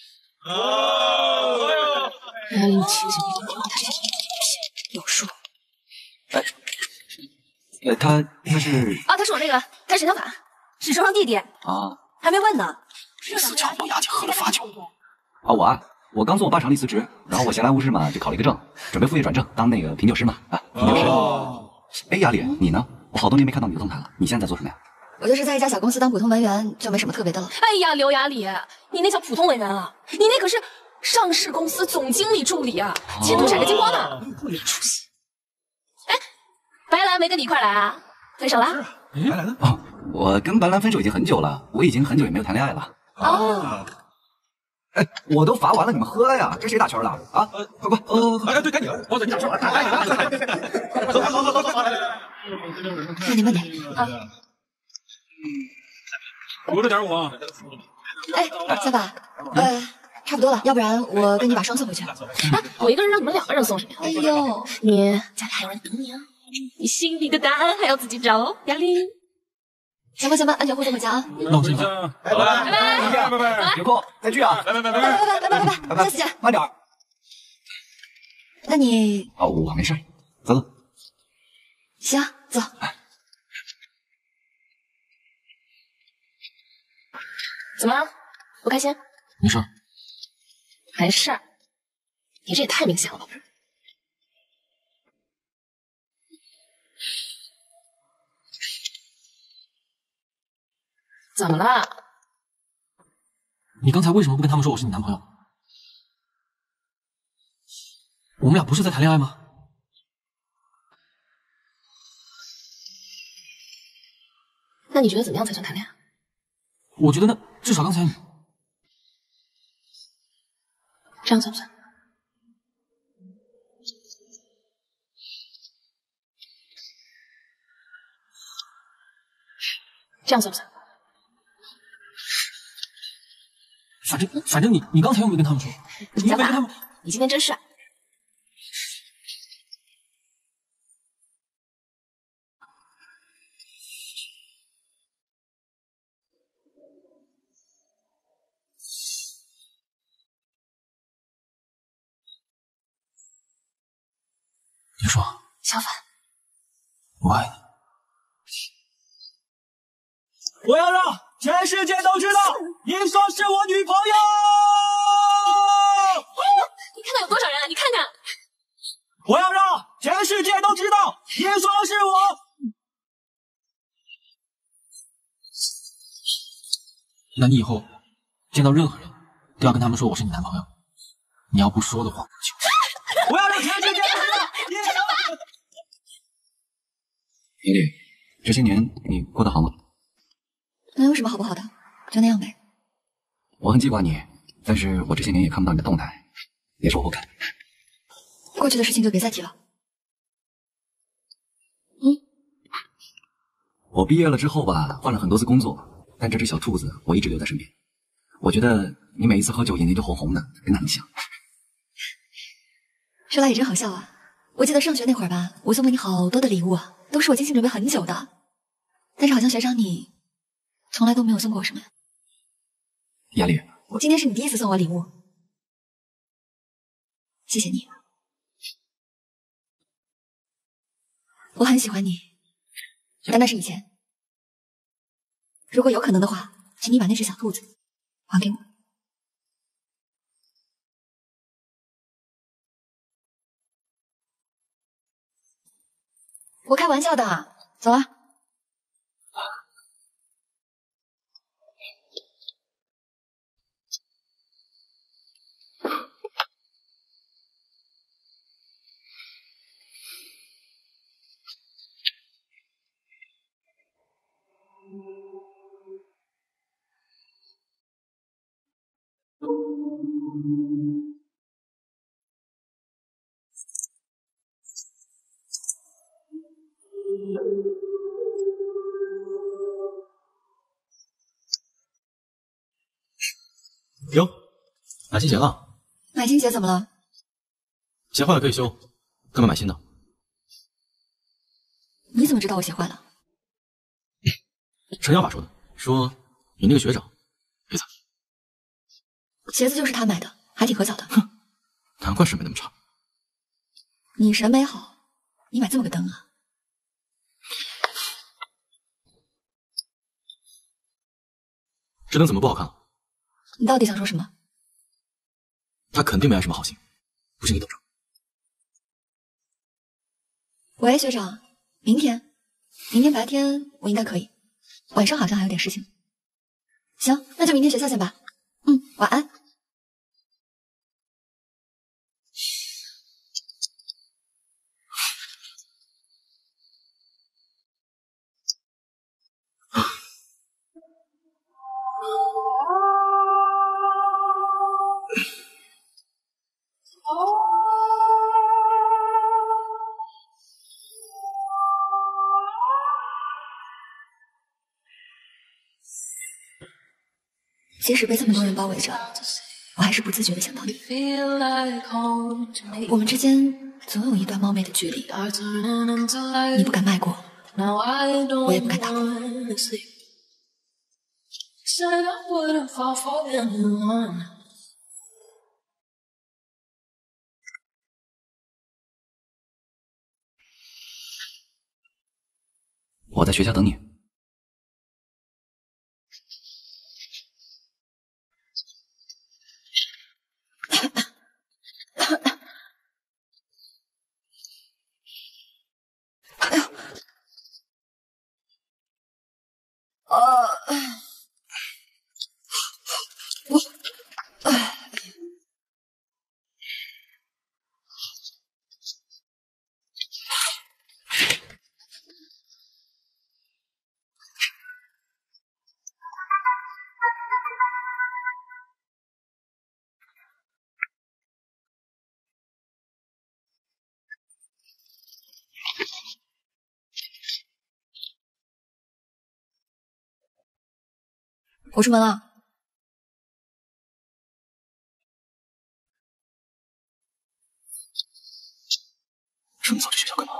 雅里清醒一点，有数。他是啊，他是我那个开神枪法，是双双弟弟啊，还没问呢。李思乔帮雅姐喝了罚酒啊，我刚从我爸厂里辞职，然后我闲来无事嘛，就考了一个证，准备副业转正当那个品酒师嘛，品酒师。哎，雅里，你呢？我好多年没看到你的动态了，你现在在做什么呀？我就是在一家小公司当普通文员，就没什么特别的了。哎呀，刘雅里，你那叫普通文员啊，你那可是上市公司总经理助理啊，前途闪着金光呢，没出息。哎，白兰没跟你一块来啊？分手啦？白兰呢？哦，我跟白兰分手已经很久了，我已经很久也没有谈恋爱了。哦。哎，我都罚完了，你们喝了呀？这谁打圈的啊？快！哎，对，该你了，王子，你打圈了。走，慢点慢点啊。5.5啊。哎，小宝，差不多了，要不然我跟你把霜送回去。哎，我一个人让你们2个人送什么呀？哎呦，你家里还有人等你啊，你心里的答案还要自己找哦，雅丽。行吧，安全护送回家啊。那我先走，拜拜，有空再聚啊！拜，下次见，慢点。那你哦，我没事，走。行，走。怎么了？不开心？没事。没事。你这也太明显了，宝贝儿。怎么了？你刚才为什么不跟他们说我是你男朋友？我们俩不是在谈恋爱吗？那你觉得怎么样才算谈恋爱？我觉得至少刚才你这样算不算？这样算不算？反正你刚才又没跟他们说，你又没跟他们。你今天真帅。你说，小凡，我爱你。我要让全世界都知道，你说是我女朋友。你看到有多少人啊？你看看。我要让全世界都知道，你说是我。那你以后见到任何人都要跟他们说我是你男朋友。你要不说的话，我要让全世界都知道。丽丽，这些年你过得好吗？能有什么好不好的？就那样呗。我很记挂你，但是我这些年也看不到你的动态，也是我不该。过去的事情就别再提了。我毕业了之后吧，换了很多次工作，但这只小兔子我一直留在身边。我觉得你每一次喝酒眼睛就红红的，跟它很像。说来也真好笑啊！我记得上学那会儿吧，我送给你好多的礼物啊，都是我精心准备很久的。但是好像学长你从来都没有送过我什么。雅丽，今天是你第一次送我礼物，谢谢你。我很喜欢你，但那是以前。如果有可能的话，请你把那只小兔子还给我。我开玩笑的，走啊。哟，买新鞋了？买新鞋怎么了？鞋坏了可以修，干嘛买新的？你怎么知道我鞋坏了？陈小法说的，说你那个学长黑子。鞋子就是他买的，还挺可巧的。哼，难怪审美那么差。你审美好，你买这么个灯啊？这灯怎么不好看了？你到底想说什么？他肯定没安什么好心，不信你等着。喂，学长，明天白天我应该可以，晚上好像还有点事情。行，那就明天学校见吧。晚安。即使被这么多人包围着，我还是不自觉地想到你。我们之间总有一段冒昧的距离，你不敢迈过，我也不敢踏过。我在学校等你。我出门了。这么早去学校干嘛？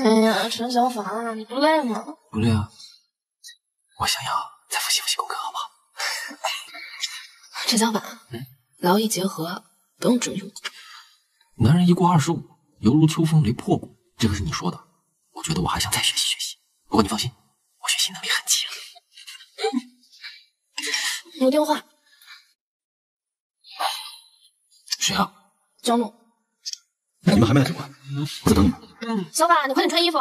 哎呀，陈小法，你不累吗？不累啊，我想要再复习复习功课，好不好？陈小法，劳逸结合，不用整容。男人一过25，犹如秋风雷破骨，这个是你说的，我觉得我还想再学习学习。不过你放心，我学习能力很强。有电话。谁啊？江总。你们还没来酒馆，我在等你们。小法，你快点穿衣服。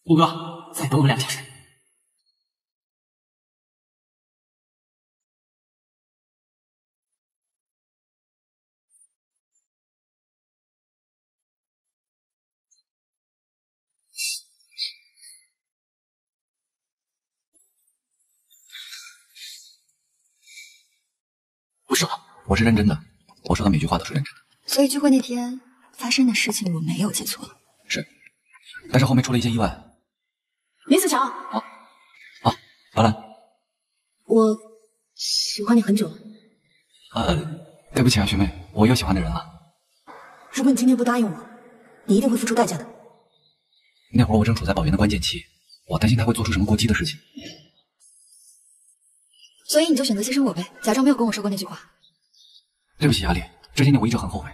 顾哥，再等我们2个小时。不是，我是认真的，我说的每句话都是认真的。所以聚会那天发生的事情，我没有记错。是，但是后面出了一些意外。林子强。兰兰。我喜欢你很久了。对不起啊，学妹，我有喜欢的人了。如果你今天不答应我，你一定会付出代价的。那会儿我正处在保研的关键期，我担心他会做出什么过激的事情。所以你就选择牺牲我呗，假装没有跟我说过那句话。对不起，雅丽，这些年我一直很后悔，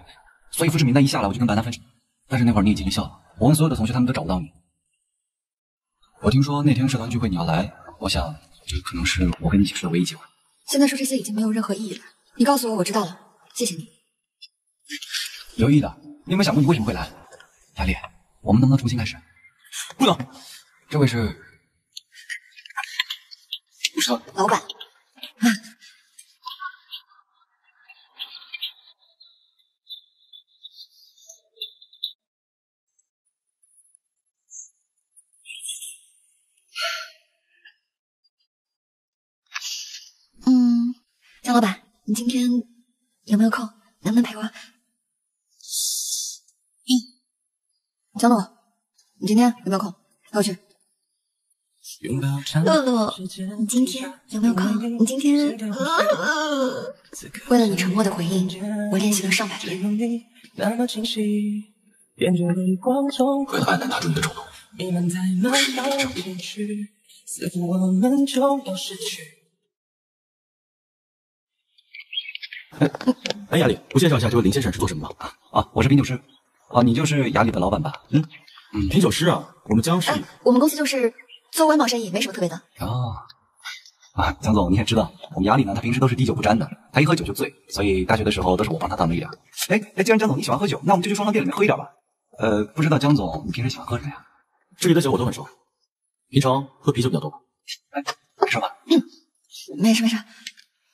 所以复试名单一下来我就跟兰兰分手。但是那会儿你已经离校了，我问所有的同学，他们都找不到你。我听说那天社团聚会你要来，我想这可能是我跟你解释的唯一机会。现在说这些已经没有任何意义了。你告诉我，我知道了，谢谢你。有意义的，你有没有想过你为什么会来？雅丽，我们能不能重新开始？不能。这位是，不是他，老板。江老板，你今天有没有空？能不能陪我？江总，你今天有没有空？陪我去。露露，你今天有没有空？你今天……为了你沉默的回应，我练习了上百遍。为了爱能拿住你的冲动，不是一种。哎，雅丽，我介绍一下，这位林先生是做什么的？我是品酒师。你就是雅丽的老板吧？品酒师啊，我们江氏，我们公司就是做温饱生意，没什么特别的。江总，你也知道，我们雅丽呢，他平时都是滴酒不沾的，他一喝酒就醉，所以大学的时候都是我帮他当的力量。既然江总你喜欢喝酒，那我们就去双商店里面喝一点吧。不知道江总你平时喜欢喝什么呀？这里的酒我都很熟，平常喝啤酒比较多吧。没事吧？没事没事。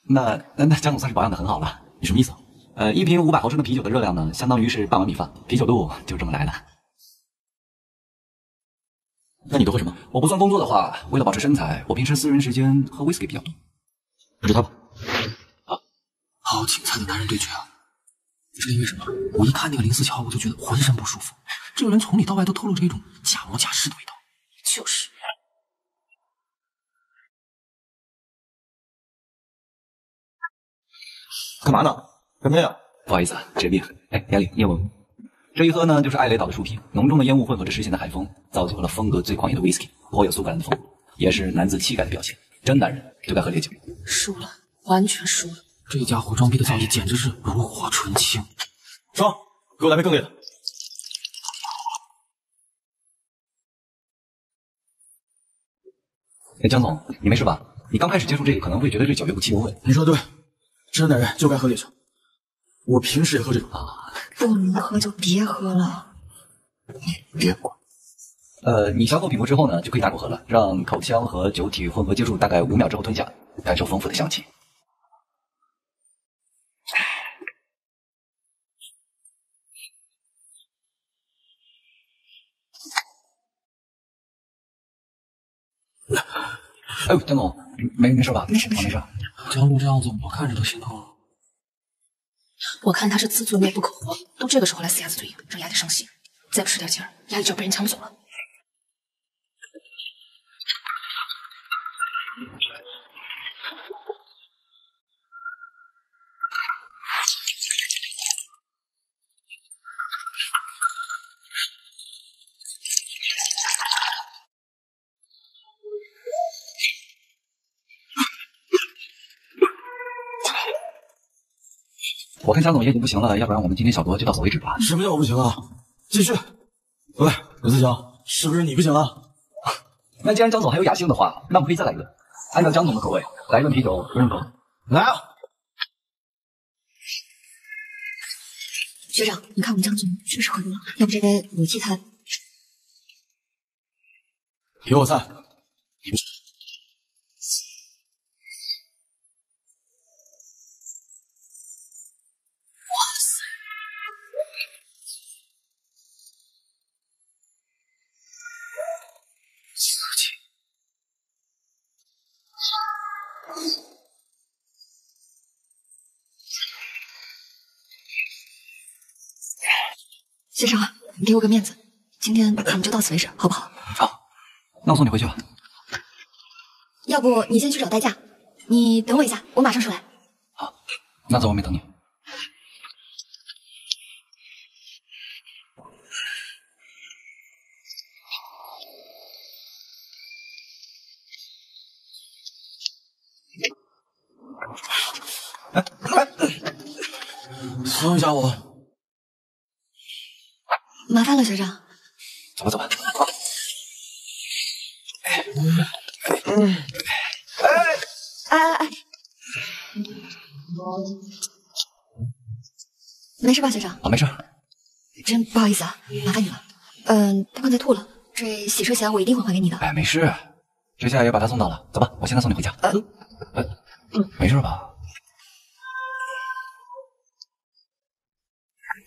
那江总算是保养的很好了。你什么意思啊？一瓶500毫升的啤酒的热量呢，相当于是半碗米饭，啤酒肚就这么来的。那你都喝什么？我不算工作的话，为了保持身材，我平时私人时间喝 whisky 比较多。不是他吧？好精彩的男人对决啊！是因为什么？我一看那个林思乔，我就觉得浑身不舒服。这个人从里到外都透露着一种假模假式的味道。就是。干嘛呢？干杯啊！不好意思啊，治病。哎，亚丽，叶文，这一喝呢，就是艾雷岛的树皮，浓重的烟雾混合着湿咸的海风，造就了风格最狂野的 whisky， 颇有苏格兰的风，也是男子气概的表现。真男人就该喝烈酒。输了，完全输了。这家伙装逼的造诣简直是炉火纯青。双，给我来杯更烈的。哎，江总，你没事吧？你刚开始接触这个，可能会觉得这酒有股汽油味。你说的对，真男人就该喝烈酒。我平时也喝这种。不能喝就别喝了。你别管。你小口品过之后呢，就可以大口喝了，让口腔和酒体混合接触大概5秒之后吞下，感受丰富的香气。哎呦，江总，没事吧？没事。江路这样子，我看着都心疼。我看他是自作孽不可活，都这个时候来死鸭子嘴硬，让雅丽伤心。再不使点劲儿，雅丽就要被人抢走了。我看江总也已经不行了，要不然我们今天小酌就到此为止吧。什么叫我不行啊？继续。喂，刘思乔，是不是你不行了？那既然江总还有雅兴的话，那我们可以再来一顿。按照江总的口味，来一顿啤酒，不认可。来啊！学长，你看我们江总确实喝多了，要不这杯我替他。给我菜。学长，你给我个面子，今天我们就到此为止，好不好？好，那我送你回去吧。要不你先去找代驾，你等我一下，我马上出来。好，那在外面等你。送一下我。麻烦了，学长。走吧。哎，没事吧，学长？没事。真不好意思啊，麻烦你了。他刚才吐了，这洗车钱我一定会还给你的。哎，没事，这下也把他送到了。走吧，我现在送你回家。没事吧？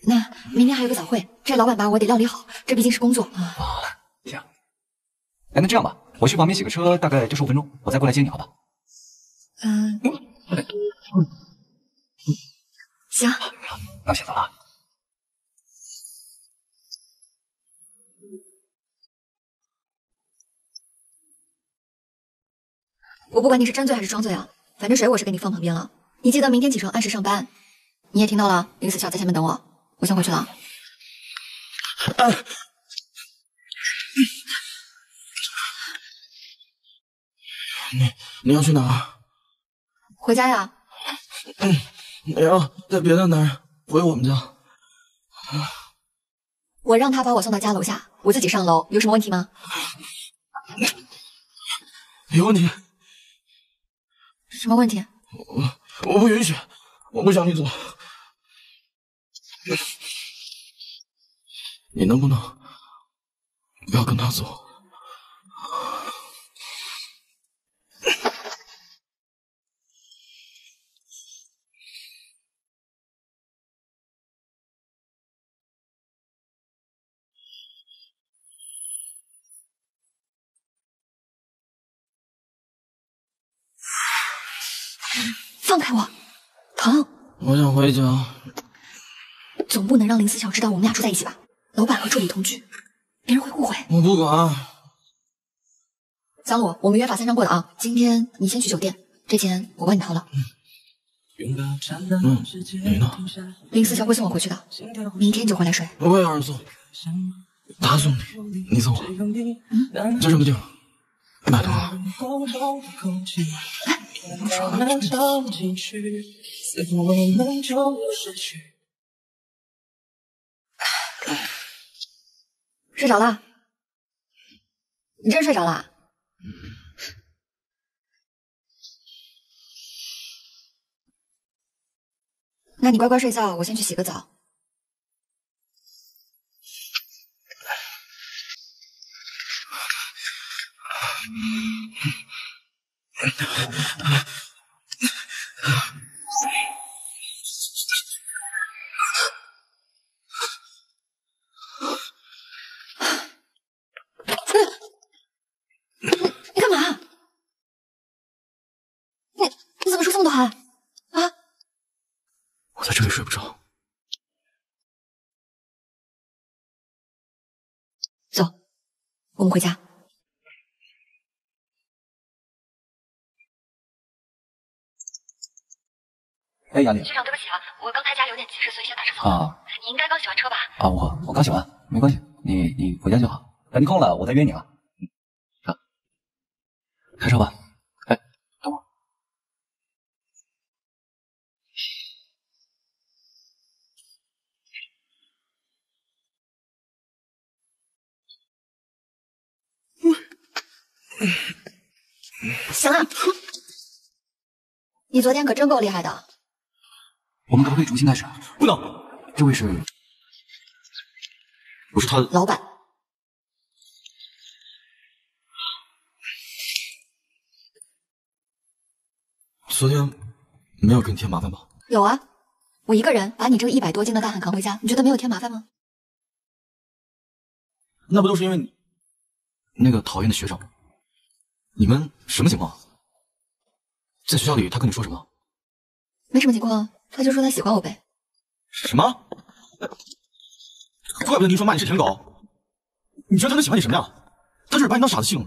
那明天还有个早会，这老板把我得料理好，这毕竟是工作。行。哎，那这样吧，我去旁边洗个车，大概就15分钟，我再过来接你，好吧？行。那我先走了。我不管你是真醉还是装醉啊，反正水我是给你放旁边了。你记得明天起床按时上班。你也听到了，林思乔在前面等我，我先回去了。你要去哪儿？回家呀。没有，带别的男人回我们家。我让他把我送到家楼下，我自己上楼，有什么问题吗？有问题。什么问题？我不允许，我不想你走。你能不能不要跟他走？放开我，疼！我想回家。总不能让林思乔知道我们俩住在一起吧？老板和助理同居，别人会误会。我不管。江路，我们约法三章过的啊，今天你先去酒店，这钱我帮你掏了。你呢？林思乔会送我回去的，明天就回来睡。我也要人送，他送你，你送我。就这么定，买通了。睡着了？你真睡着了？那你乖乖睡觉，我先去洗个澡。你干嘛？你怎么出这么多汗啊？我在这里睡不着。走，我们回家。哎，雅丽。学长，对不起啊，我刚才家里有点急事，所以先打车走。啊。你应该刚洗完车吧？啊，我刚洗完，没关系，你回家就好。等你空了，我再约你啊。开车吧。哎，等会儿。行了，你昨天可真够厉害的。我们可不可以重新开始？不能，这位是？我是他的老板。昨天没有给你添麻烦吧？有啊，我一个人把你这个100多斤的大汉扛回家，你觉得没有添麻烦吗？那不都是因为你那个讨厌的学长？你们什么情况？在学校里他跟你说什么？没什么情况，他就说他喜欢我呗。什么？怪不得你说骂你是舔狗。你觉得他能喜欢你什么呀？他就是把你当傻子戏弄。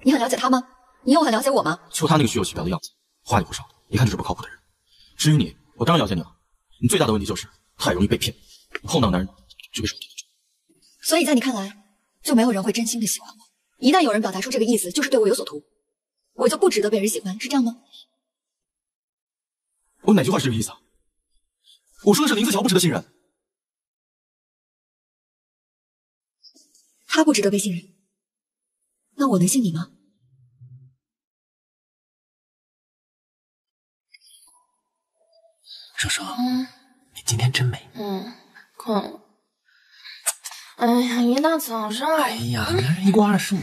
你很了解他吗？你有很了解我吗？就他那个虚有其表的样子，话也不少，一看就是不靠谱的人。至于你，我当然了解你了。你最大的问题就是太容易被骗，碰到男人就被手机。所以在你看来，就没有人会真心的喜欢我。一旦有人表达出这个意思，就是对我有所图，我就不值得被人喜欢，是这样吗？我哪句话是这个意思啊？我说的是林子乔不值得信任。他不值得被信任，那我能信你吗？生生，你今天真美。困了。哎呀，一大早上。哎呀，男人一过25，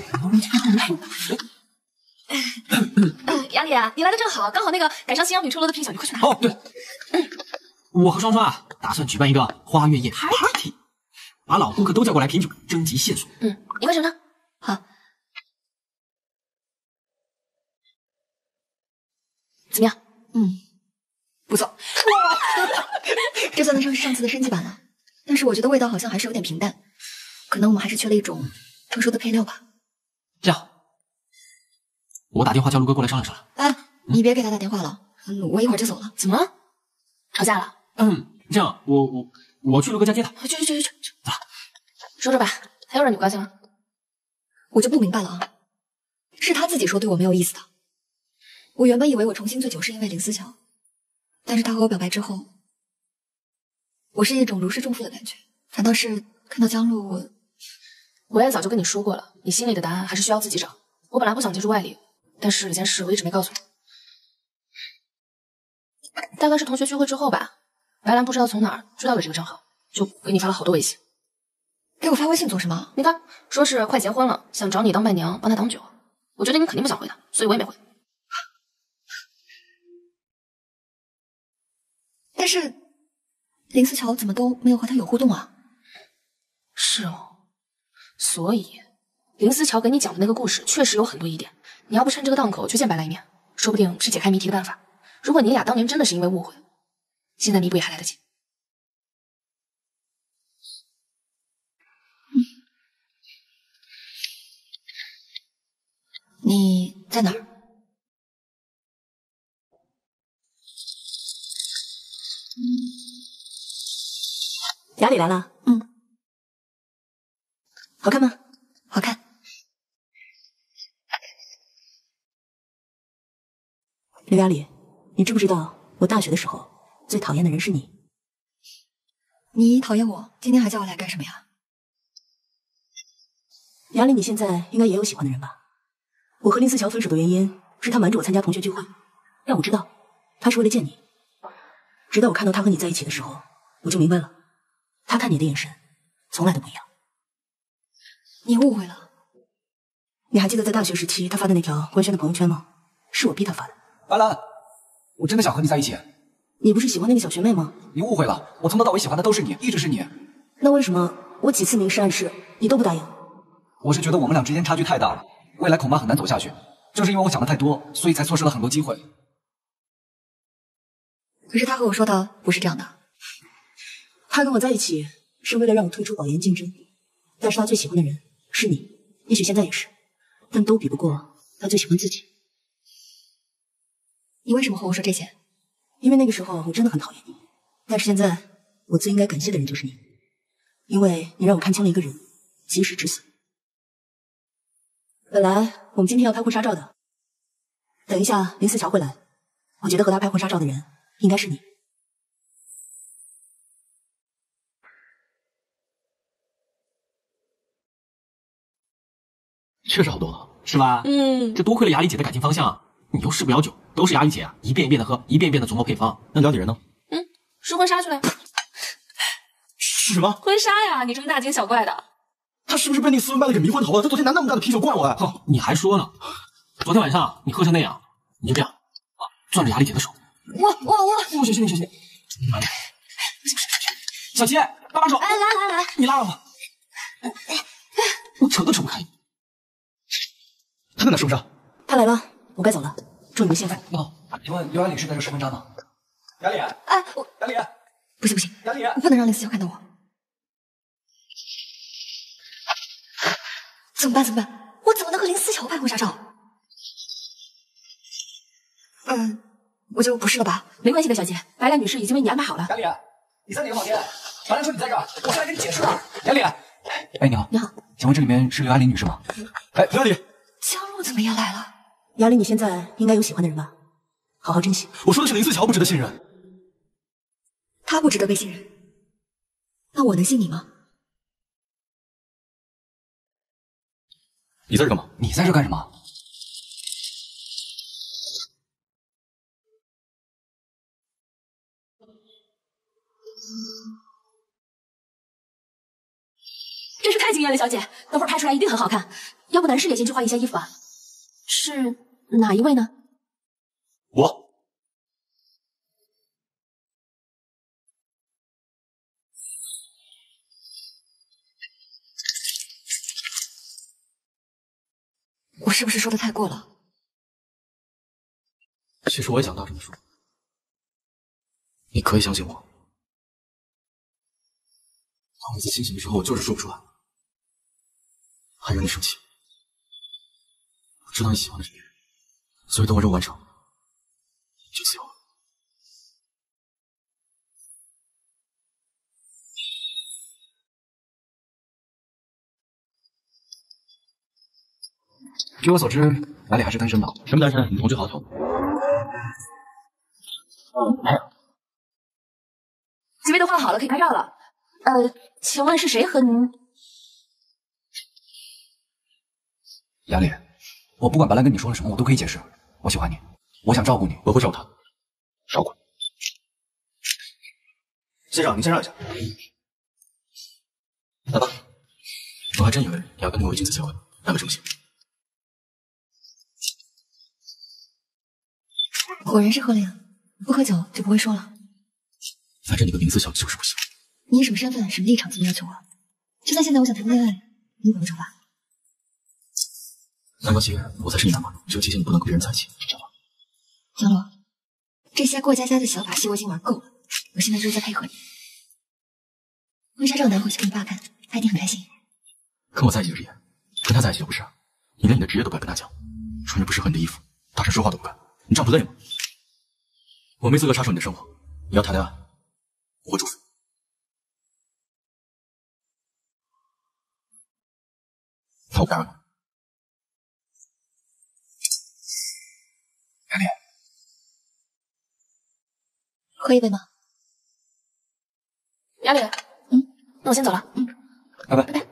雅丽啊，你来的正好，刚好那个赶上新阳品出楼的品小，你快去拿。哦，对，我和双双啊，打算举办一个花月夜 party， 把老顾客都叫过来品酒，征集线索。你快尝尝。好。怎么样？不错。这算得上是上次的升级版了，但是我觉得味道好像还是有点平淡，可能我们还是缺了一种特殊的配料吧。这样，我打电话叫陆哥过来商量商量。哎，你别给他打电话了，我一会儿就走了。怎么了？吵架了？这样，我去陆哥家接他。去，走吧。说说吧，他又让你不高兴了？我就不明白了啊，是他自己说对我没有意思的。我原本以为我重新醉酒是因为林思乔，但是他和我表白之后，我是一种如释重负的感觉，反倒是看到江路，我也早就跟你说过了，你心里的答案还是需要自己找。我本来不想借助外力，但是有件事我一直没告诉你。大概是同学聚会之后吧，白兰不知道从哪儿知道了这个账号，就给你发了好多微信。给我发微信做什么？你看，说是快结婚了，想找你当伴娘，帮他挡酒。我觉得你肯定不想回他，所以我也没回。但是林思乔怎么都没有和他有互动啊？是哦，所以林思乔给你讲的那个故事确实有很多疑点。你要不趁这个档口去见白兰一面，说不定是解开谜题的办法。如果你俩当年真的是因为误会，现在弥补也还来得及。你在哪儿？雅里来了。好看吗？好看。刘雅里，你知不知道我大学的时候最讨厌的人是你？你讨厌我？今天还叫我来干什么呀？雅里，你现在应该也有喜欢的人吧？我和林思乔分手的原因是他瞒着我参加同学聚会，让我知道他是为了见你。直到我看到他和你在一起的时候，我就明白了，他看你的眼神从来都不一样。你误会了。你还记得在大学时期他发的那条官宣的朋友圈吗？是我逼他发的。白兰，我真的想和你在一起。你不是喜欢那个小学妹吗？你误会了，我从头到尾喜欢的都是你，一直是你。那为什么我几次明示暗示你都不答应？我是觉得我们俩之间差距太大了，未来恐怕很难走下去。就是因为我想的太多，所以才错失了很多机会。可是他和我说的不是这样的。他跟我在一起是为了让我退出保研竞争，但是他最喜欢的人是你，也许现在也是，但都比不过他最喜欢自己。你为什么和我说这些？因为那个时候我真的很讨厌你，但是现在我最应该感谢的人就是你，因为你让我看清了一个人，及时止损。本来我们今天要拍婚纱照的，等一下林思乔会来，我觉得和他拍婚纱照的人应该是你。确实好多了，是吧？这多亏了雅里姐的感情方向。你又誓不要酒，都是雅里姐啊，一遍一遍的喝，一遍一遍的琢磨配方。那了解人呢？试婚纱去了。是什么？婚纱呀，你这么大惊小怪的。他是不是被那斯文败类给迷昏头了？他昨天拿那么大的啤酒灌我来。你还说呢？昨天晚上你喝成那样，你就这样啊，攥着雅里姐的手。我，小心。小七，搭手。哎，来，你拉了我。我扯都扯不开。他在哪？是不是？他来了，我该走了，祝你们幸福。请问刘雅里是在这试婚纱吗？雅里，雅里，不行，雅里，我不能让林思乔看到我。怎么办？我怎么能和林思乔拍婚纱照？我就不是了吧？没关系的，小姐，白兰女士已经为你安排好了。雅里，你在哪个房间？白兰说你在这儿，我现在跟你解释。雅里，哎，你好，你好，请问这里面是刘雅里女士吗？哎，刘雅里，江路怎么也来了？雅里，你现在应该有喜欢的人吧？好好珍惜。我说的是林思乔不值得信任。他不值得被信任，那我能信你吗？你在这干嘛？你在这干什么？真是太惊艳了，小姐，等会儿拍出来一定很好看。要不男士也先去换一下衣服啊？是哪一位呢？我。我是不是说的太过了？其实我也想大声的说，你可以相信我。当每次清醒的时候，我就是说不出来，还惹你生气。我知道你喜欢的是别人，所以等我任务完成，你就自由了。据我所知，雅里还是单身的。什么单身？你同居好久？几位都换好了，可以拍照了。请问是谁和您？雅里，我不管白兰跟你说了什么，我都可以解释。我喜欢你，我想照顾你，我会照顾他，照顾。先生，您先让一下。来吧，我还真以为你要跟那位君子结婚，那个生气。果然是喝了呀，不喝酒就不会说了。反正你跟林思乔就是不行。你以什么身份、什么立场，怎么要求我？就算现在我想谈恋爱，你管不着吧？没关系，我才是你男朋友，只有提醒你不能跟别人在一起，知道吗？江洛，这些过家家的小把戏我已经玩够了，我现在就是在配合你。婚纱照拿回去给你爸看，他一定很开心。跟我在一起就是演，跟他在一起就不是。你连你的职业都不敢跟他讲，穿着不适合你的衣服，大声说话都不敢，你这样不累吗？我没资格插手你的生活，你要谈恋爱，我会祝福。那我干了。雅丽，喝一杯吗？雅丽，那我先走了。拜拜。拜拜。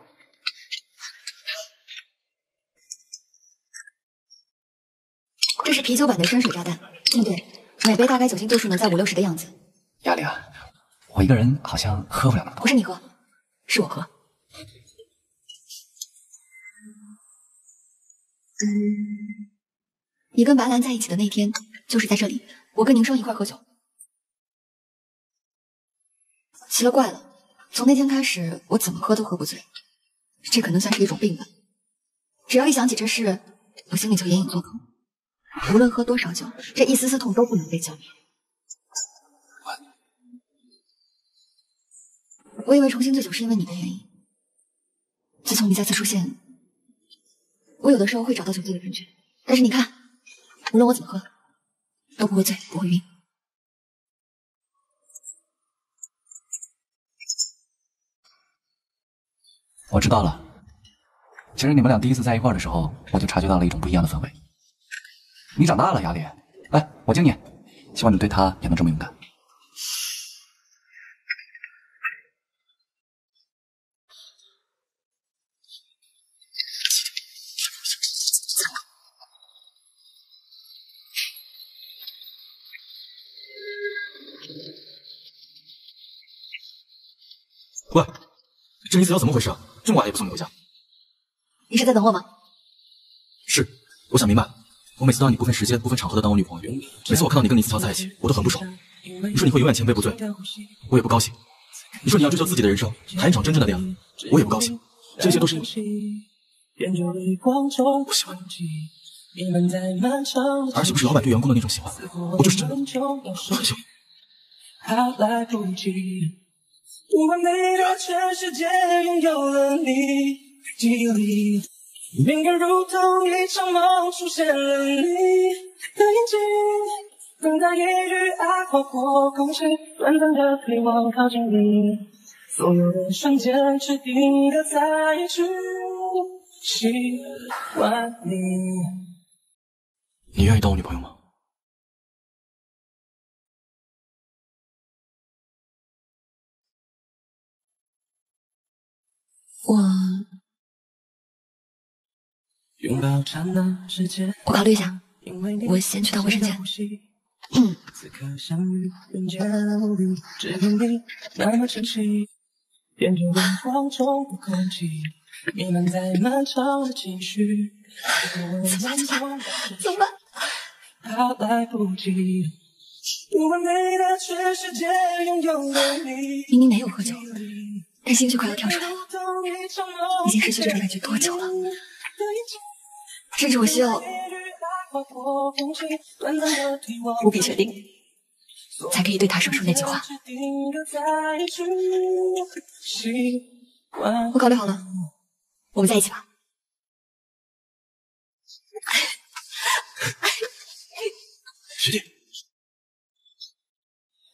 这是啤酒版的山水炸弹，对，每杯大概酒精度数能在50-60的样子。雅丽啊，我一个人好像喝不了那么多。不是你喝，是我喝。你跟白兰在一起的那天，就是在这里，我跟宁生一块喝酒。奇了怪了，从那天开始，我怎么喝都喝不醉，这可能算是一种病吧。只要一想起这事，我心里就隐隐作痛。无论喝多少酒，这一丝丝痛都不能被浇灭。我以为重新醉酒是因为你的原因。自从你再次出现，我有的时候会找到酒醉的感觉，但是你看，无论我怎么喝，都不会醉，不会晕。我知道了，其实你们俩第一次在一块儿的时候，我就察觉到了一种不一样的氛围。你长大了，雅丽，来，我敬你，希望你对他也能这么勇敢。喂，这一次要怎么回事啊？这么晚也不送你回家？你是在等我吗？是，我想明白。我每次当你不分时间、不分场合的当我女朋友，每次我看到你跟林思乔在一起，我都很不爽。你说你会永远千杯不醉，我也不高兴。你说你要追求自己的人生，谈一场真正的恋爱，我也不高兴。这一切都是因为我喜欢你，而且不是老板对员工的那种喜欢，我就是真的很喜欢你。完美的全世界拥有了你，记忆里敏感如同一场梦，出现了你的眼睛，等待一句爱划过空气，短暂的渴望靠近你，所有的瞬间指定的在一起，喜欢你。你愿意当我女朋友吗？我考虑一下，我先去趟卫生间。此刻相遇，人间无力，只有你那么清晰，点着灯光中的空气，弥漫在漫长的情绪。怎么办？怕来不及，完美的全世界拥有了你。明明没有喝酒，但心却快要跳出来了。已经失去这种感觉多久了？甚至我需要无比确定，才可以对他说出那句话。我考虑好了，我们在一起吧。学姐，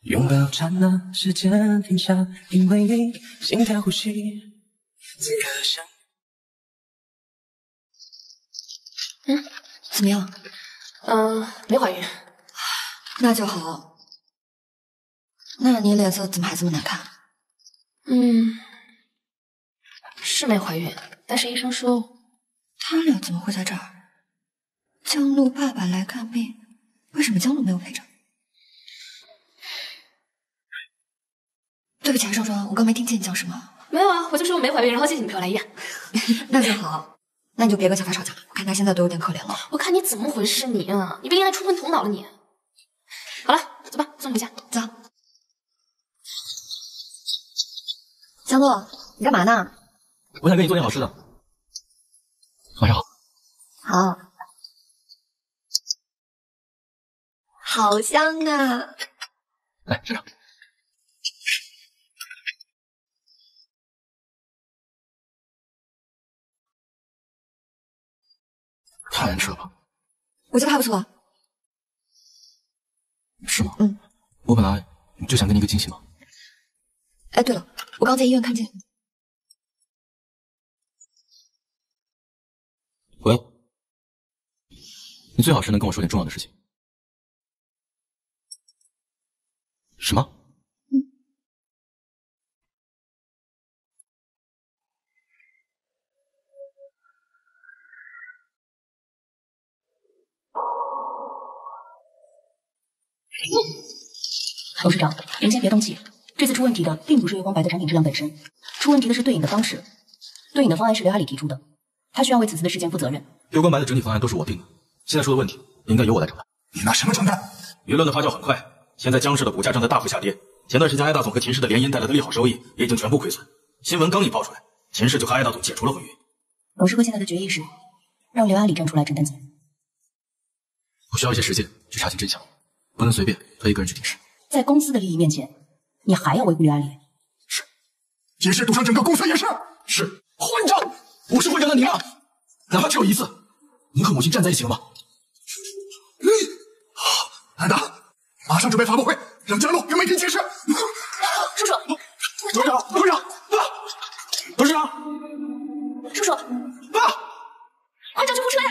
拥抱刹那，时间停下，因为你心跳呼吸，此刻相怎么样？没怀孕。那就好。那你脸色怎么还这么难看？是没怀孕，但是医生说他俩怎么会在这儿？江路爸爸来看病，为什么江路没有陪着？对不起啊，双双，我刚没听见你讲什么。没有啊，我就说我没怀孕，然后谢谢你陪我来医院。那就好。那你就别跟小发吵架了，我看他现在都有点可怜了。我看你怎么回事你啊？你病应该出昏头脑了你。好了，走吧，送你回家。走。江洛，你干嘛呢？我想给你做点好吃的。晚上好。好。好香啊！来，尝尝。太难吃了吧？我觉得还不错。是吗？嗯。我本来就想给你一个惊喜嘛。哎，对了，我刚在医院看见。喂，你最好是能跟我说点重要的事情。什么？董事长，您先别动气，这次出问题的并不是月光白的产品质量本身，出问题的是对应的方式。对应的方案是刘亚里提出的，他需要为此次的事件负责任。月光白的整体方案都是我定的，现在出的问题应该由我来承担。你拿什么承担？舆论的发酵很快，现在江氏的股价正在大幅下跌。前段时间爱大总和秦氏的联姻带来的利好收益也已经全部亏损。新闻刚一爆出来，秦氏就和爱大总解除了婚约。董事会现在的决议是让刘亚里站出来承担责任。我需要一些时间去查清真相，不能随便推一个人去顶事。在公司的利益面前，你还要维护刘亚里？是，解释赌上整个公司也是。是，混账！我是混账的你吗？哪怕只有一次，您和母亲站在一起了吗？好，安达，马上准备发布会，让江路跟媒体解释。叔叔，董事长，董事长，董事长，叔叔，爸，快叫救护车呀！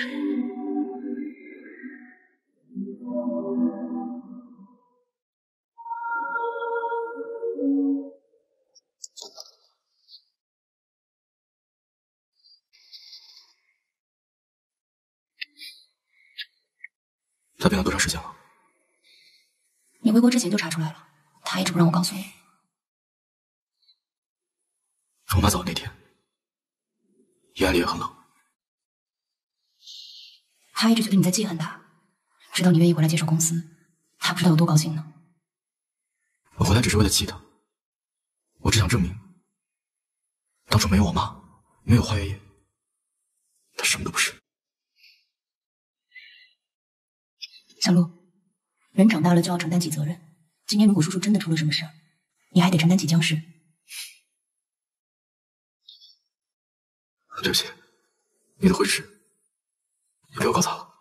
他病了多长时间了？你回国之前就查出来了，他一直不让我告诉你。我妈走的那天，眼里也很冷。他一直觉得你在记恨他，直到你愿意回来接手公司，他不知道有多高兴呢。我回来只是为了气他，我只想证明，当初没有我妈，没有花月夜，他什么都不是。小陆，人长大了就要承担起责任。今天如果叔叔真的出了什么事儿，你还得承担起江氏。对不起，你的婚事也被我搞砸了。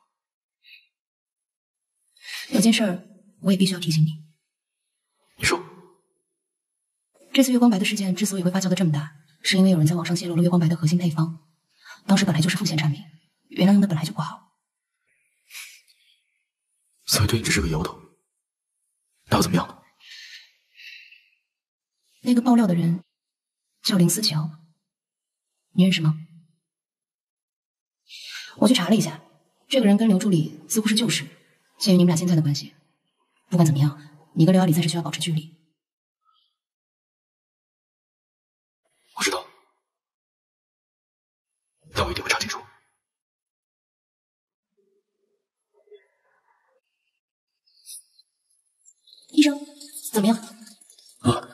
有件事儿我也必须要提醒你。你说，这次月光白的事件之所以会发酵的这么大，是因为有人在网上泄露了月光白的核心配方，当时本来就是副线产品，原料用的本来就不好。所以对你只是个由头，那又怎么样呢？那个爆料的人叫林思乔，你认识吗？我去查了一下，这个人跟刘助理似乎是旧识。鉴于你们俩现在的关系，不管怎么样，你跟刘亚里暂时需要保持距离。我知道，但我一定会查清楚。医生，怎么样？啊，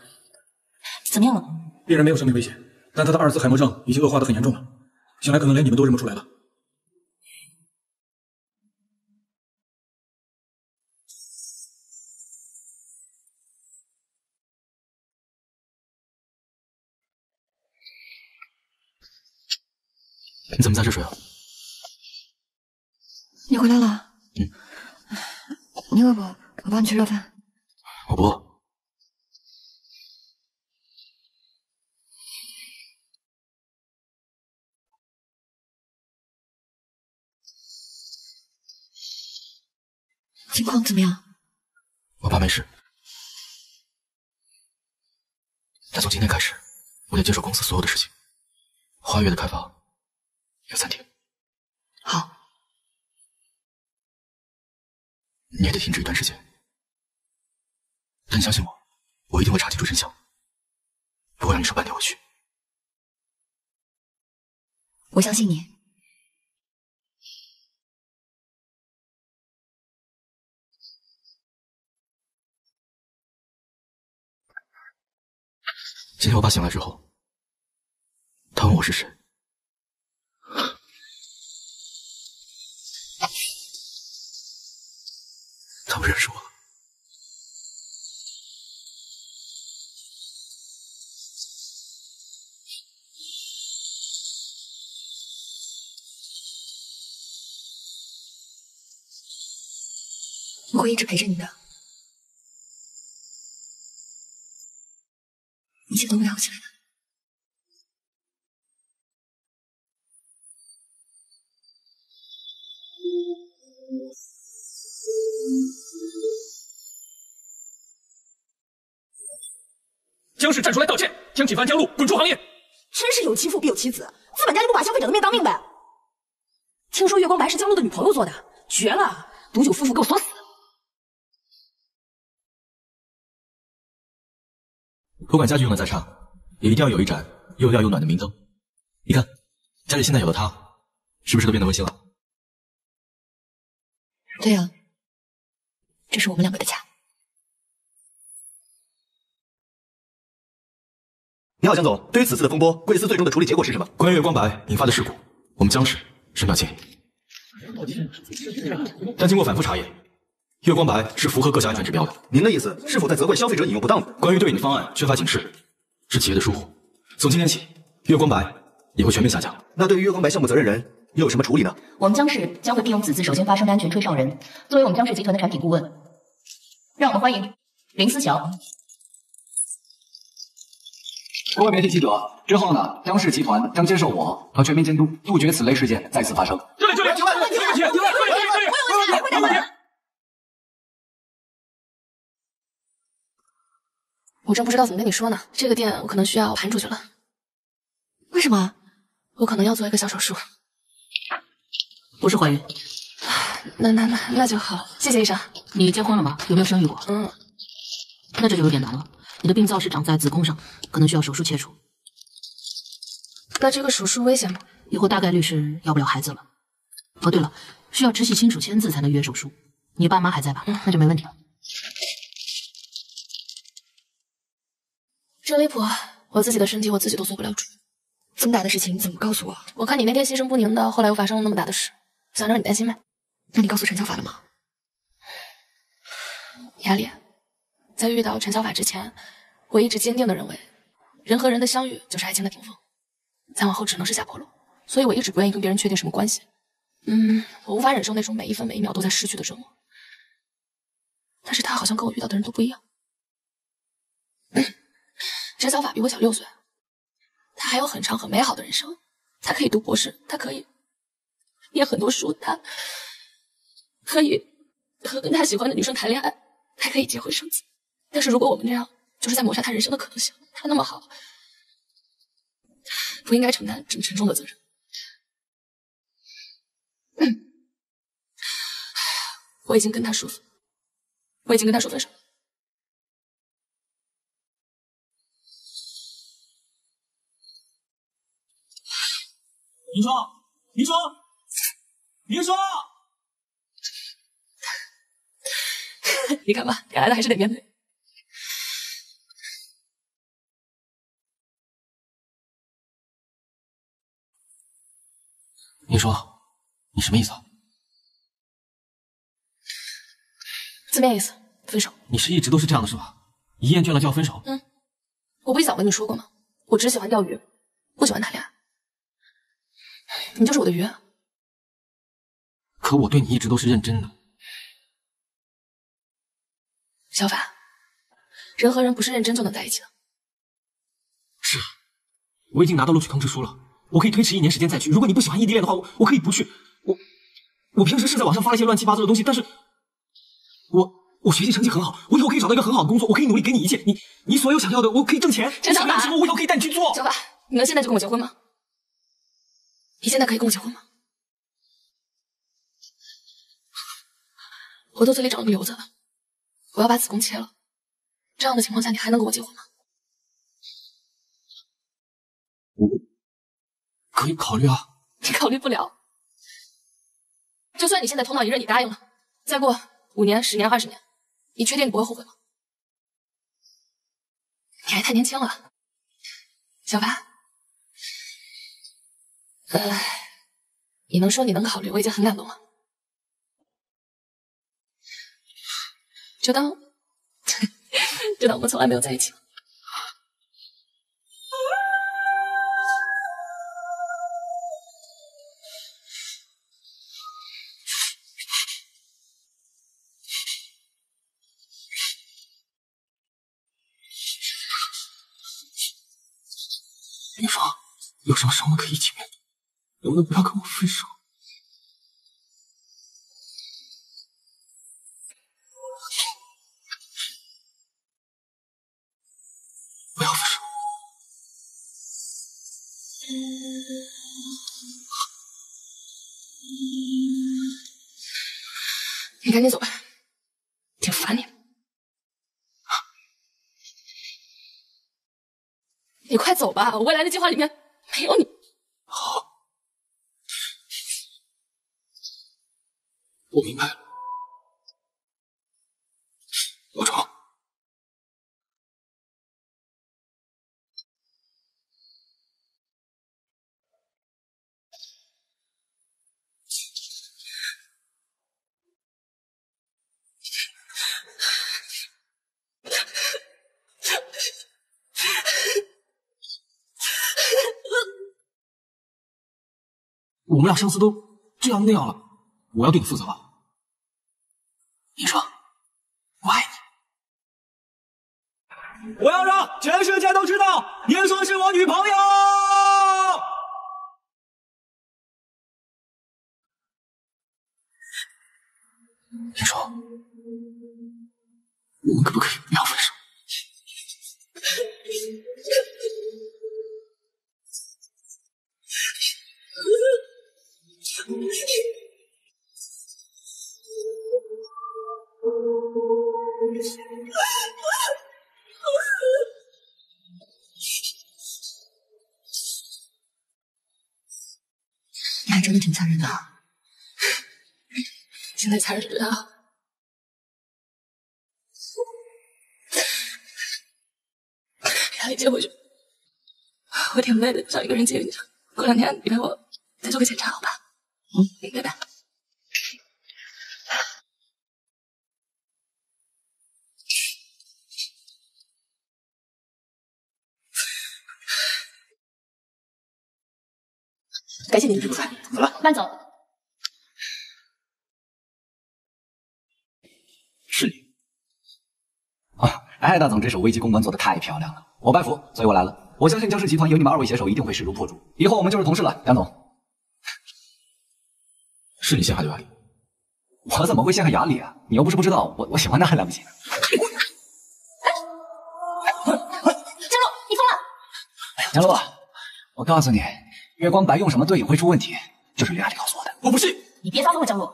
怎么样了？病人没有生命危险，但他的阿尔兹海默症已经恶化得很严重了，想来可能连你们都认不出来了。你怎么在这睡啊？你回来了。嗯。你饿不？我帮你去热饭。我不饿。情况怎么样？我爸没事，但从今天开始，我得接手公司所有的事情，花月的开发要暂停。好，你也得停止一段时间。但你相信我，我一定会查清楚真相，不会让你受半点委屈。我相信你。今天我爸醒来之后，他问我是谁，他不认识我了。我会一直陪着你的，一切都会好起来的。江氏站出来道歉，江启帆、江路滚出行业。真是有其父必有其子，资本家就不把消费者的命当命呗？听说月光白是江路的女朋友做的，绝了！毒酒夫妇给我锁死！不管家具用的再差，也一定要有一盏又亮又暖的明灯。你看，家里现在有了它，是不是都变得温馨了？对啊，这是我们两个的家。你好，江总。对于此次的风波，贵司最终的处理结果是什么？关于月光白引发的事故，我们江氏深表歉意。但经过反复查验，月光白是符合各项安全指标的。您的意思是否在责怪消费者饮用不当呢？关于对应的方案缺乏警示，是企业的疏忽。从今天起，月光白也会全面下架。那对于月光白项目责任人又有什么处理呢？我们江氏将会聘用此次首先发生的安全吹哨人，作为我们江氏集团的产品顾问。让我们欢迎林思乔。各位媒体记者，之后呢，江氏集团将接受我和全面监督，杜绝此类事件再次发生。这里，有问题，我真不知道怎么跟你说呢，这个店我可能需要盘出去了。为什么？我可能要做一个小手术。不是怀孕？那就好，谢谢医生。你结婚了吗？有没有生育过？那这就有点难了。你的病灶是长在子宫上，可能需要手术切除。那这个手术危险吗？以后大概率是要不了孩子了。哦，对了，需要直系亲属签字才能约手术。你爸妈还在吧？那就没问题了。真离谱，我自己的身体我自己都做不了主。这么大的事情你怎么不告诉我？我看你那天心神不宁的，后来又发生了那么大的事，想让你担心呗。那你告诉陈小法了吗？雅丽，在遇到陈小法之前，我一直坚定的认为，人和人的相遇就是爱情的顶峰，再往后只能是下坡路。所以我一直不愿意跟别人确定什么关系。我无法忍受那种每一分每一秒都在失去的折磨。但是他好像跟我遇到的人都不一样。陈小法比我小6岁，他还有很长很美好的人生，他可以读博士，他可以念很多书，他可以和跟他喜欢的女生谈恋爱，还可以结婚生子。但是如果我们这样，就是在抹杀他人生的可能性。他那么好，不应该承担这么沉重的责任。我已经跟他说分手了。林双，你看吧，该来的还是得面对。你说，你什么意思啊？字面意思，分手。你是一直都是这样的是吧？一厌倦了就要分手？我不是早跟你说过吗？我只喜欢钓鱼，不喜欢谈恋爱。你就是我的鱼。可我对你一直都是认真的。小法，人和人不是认真就能在一起的。是，我已经拿到录取通知书了，我可以推迟1年时间再去。如果你不喜欢异地恋的话，我可以不去。我平时是在网上发了一些乱七八糟的东西，但是我学习成绩很好，我以后可以找到一个很好的工作，我可以努力给你一切，你所有想要的，我可以挣钱。陈小法，什么我以后可以带你去做。小法，你能现在就跟我结婚吗？你现在可以跟我结婚吗？我肚子里长了个瘤子，我要把子宫切了。这样的情况下，你还能跟我结婚吗？我可以考虑啊。你考虑不了。就算你现在头脑一热，你答应了，再过5年、10年、20年，你确定你不会后悔吗？你还太年轻了，小法。你能说你能考虑，我已经很感动了。就当我们从来没有在一起。你说，有什么事我们可以一起面对，能不能不要跟我分手？不要分手。你赶紧走吧，挺烦你的。你快走吧，我未来的计划里面没有你。好，我明白了。老程，我们俩上次都这样那样了，我要对你负责吧。医生，我爱你。我要让全世界都知道，您说是我女朋友。医生，我们可不可以不要分手？你还真的挺残忍的。现在残忍着他。让你接回去，我挺累的，想一个人接你。过2天你陪我再做个检查，好吧？拜拜。感谢您的支持。怎么了？慢走。是你啊！哎，大总，这手危机公关做得太漂亮了，我拜服，所以我来了。我相信江氏集团有你们2位携手，一定会势如破竹。以后我们就是同事了，江总。是你陷害刘雅丽？我怎么会陷害雅丽啊？你又不是不知道，我喜欢她还来不及。江路，你疯了！哎呀，江路，我告诉你，月光白用什么对饮会出问题，就是刘雅丽告诉我的。我不信！你别发疯了，江路。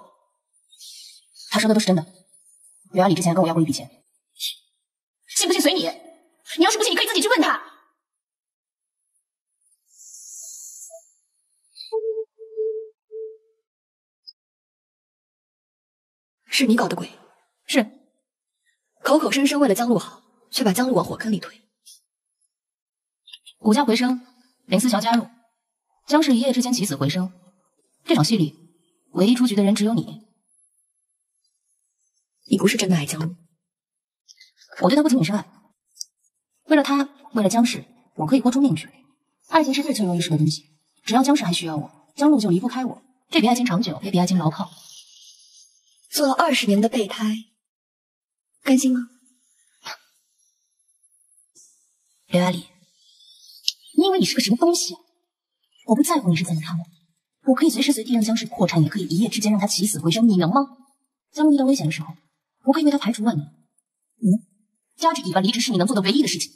他说的都是真的。刘雅丽之前跟我要过一笔钱，信不信随你。你要是不信，你可以自己去问他。是你搞的鬼？是，口口声声为了江路好，却把江路往火坑里推。古江回声，林思乔加入，江氏一夜之间起死回生。这场戏里，唯一出局的人只有你。你不是真的爱江路？我对他不仅仅是爱，为了他，为了江氏，我可以豁出命去。爱情是最脆弱一时的东西，只要江氏还需要我，江路就离不开我。这比爱情长久，也比爱情牢靠。做了20年的备胎，甘心吗？刘雅丽，你以为你是个什么东西啊？我不在乎你是怎么看我，我可以随时随地让江氏破产，也可以一夜之间让他起死回生，你能吗？江路遇到危险的时候，我可以为他排除万难。你呢？加之以吧，离职是你能做的唯一的事情。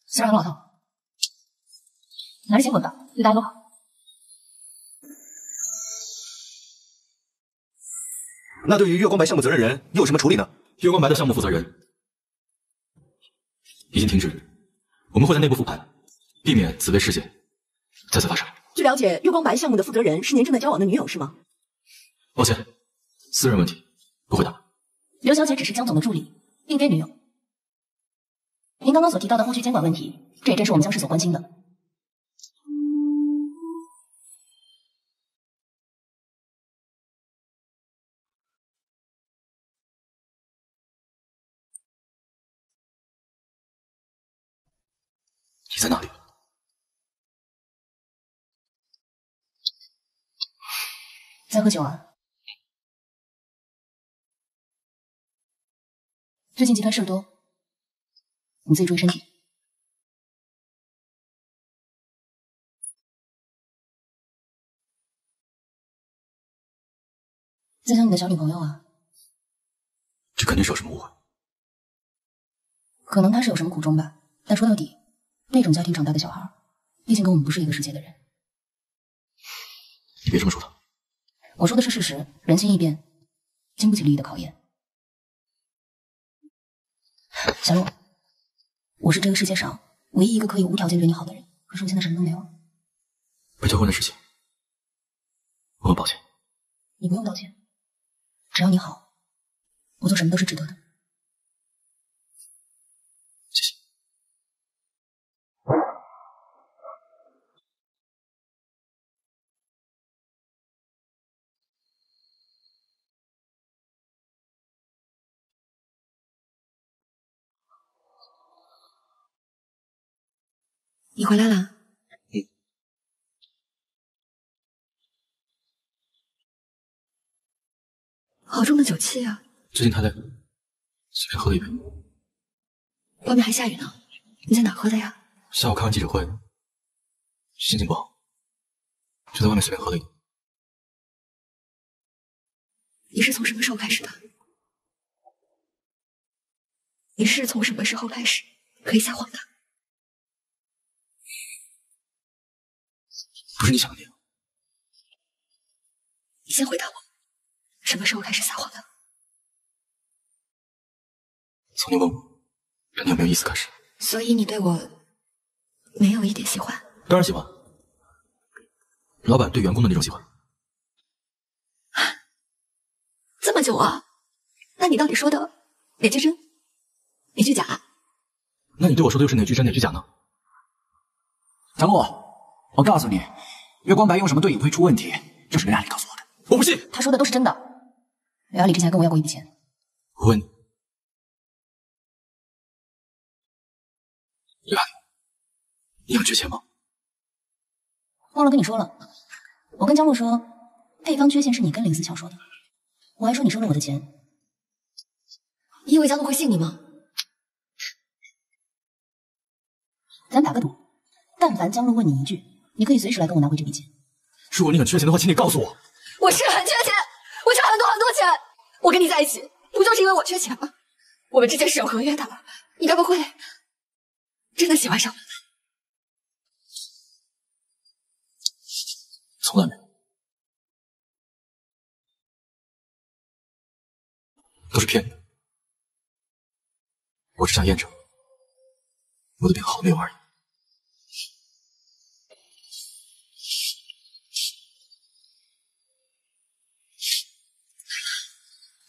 虽然很老套，你还是先滚吧，对大家都好。那对于月光白项目责任人又有什么处理呢？月光白的项目负责人已经停职，我们会在内部复盘，避免此类事件再次发生。据了解，月光白项目的负责人是您正在交往的女友，是吗？抱歉，私人问题不回答。刘小姐只是江总的助理，并非女友。您刚刚所提到的后续监管问题，这也正是我们江氏所关心的。你在哪里？在喝酒啊？最近集团事儿多，你自己注意身体。在想你的小女朋友啊，这肯定是有什么误会。可能她是有什么苦衷吧，但说到底，那种家庭长大的小孩，毕竟跟我们不是一个世界的人。你别这么说他。我说的是事实，人心易变，经不起利益的考验。小洛，我是这个世界上唯一一个可以无条件对你好的人，可是我现在什么都没有了。被求婚的事情，我很抱歉。你不用道歉，只要你好，我做什么都是值得的。谢谢。你回来了。好重的酒气啊！最近太累了，随便喝了一杯。外面还下雨呢，你在哪喝的呀？下午开完记者会，心情不好，就在外面随便喝了一点。你是从什么时候开始的？你是从什么时候开始可以撒谎的？不是你想的那样。你先回答我，什么时候开始撒谎的？从你问我对你有没有意思开始。所以你对我没有一点喜欢？当然喜欢，老板对员工的那种喜欢。这么久啊？那你到底说的哪句真，哪句假？那你对我说的又是哪句真哪句假呢？张洛，我告诉你，月光白用什么对饮会出问题，这是刘亚丽告诉我的。我不信，他说的都是真的。刘亚丽之前还跟我要过一笔钱。我问你，刘亚丽，你很缺钱吗？忘了跟你说了，我跟江洛说，配方缺陷是你跟林思乔说的，我还说你收了我的钱。你以为江洛会信你吗？咱打个赌，但凡江洛问你一句，你可以随时来跟我拿回这笔钱。如果你很缺钱的话，请你告诉我。我是很缺钱，我缺很多很多钱。我跟你在一起，不就是因为我缺钱吗？我们之间是有合约的，你该不会真的喜欢上我？从来没有，都是骗你的。我只想验证我的病好了没有而已。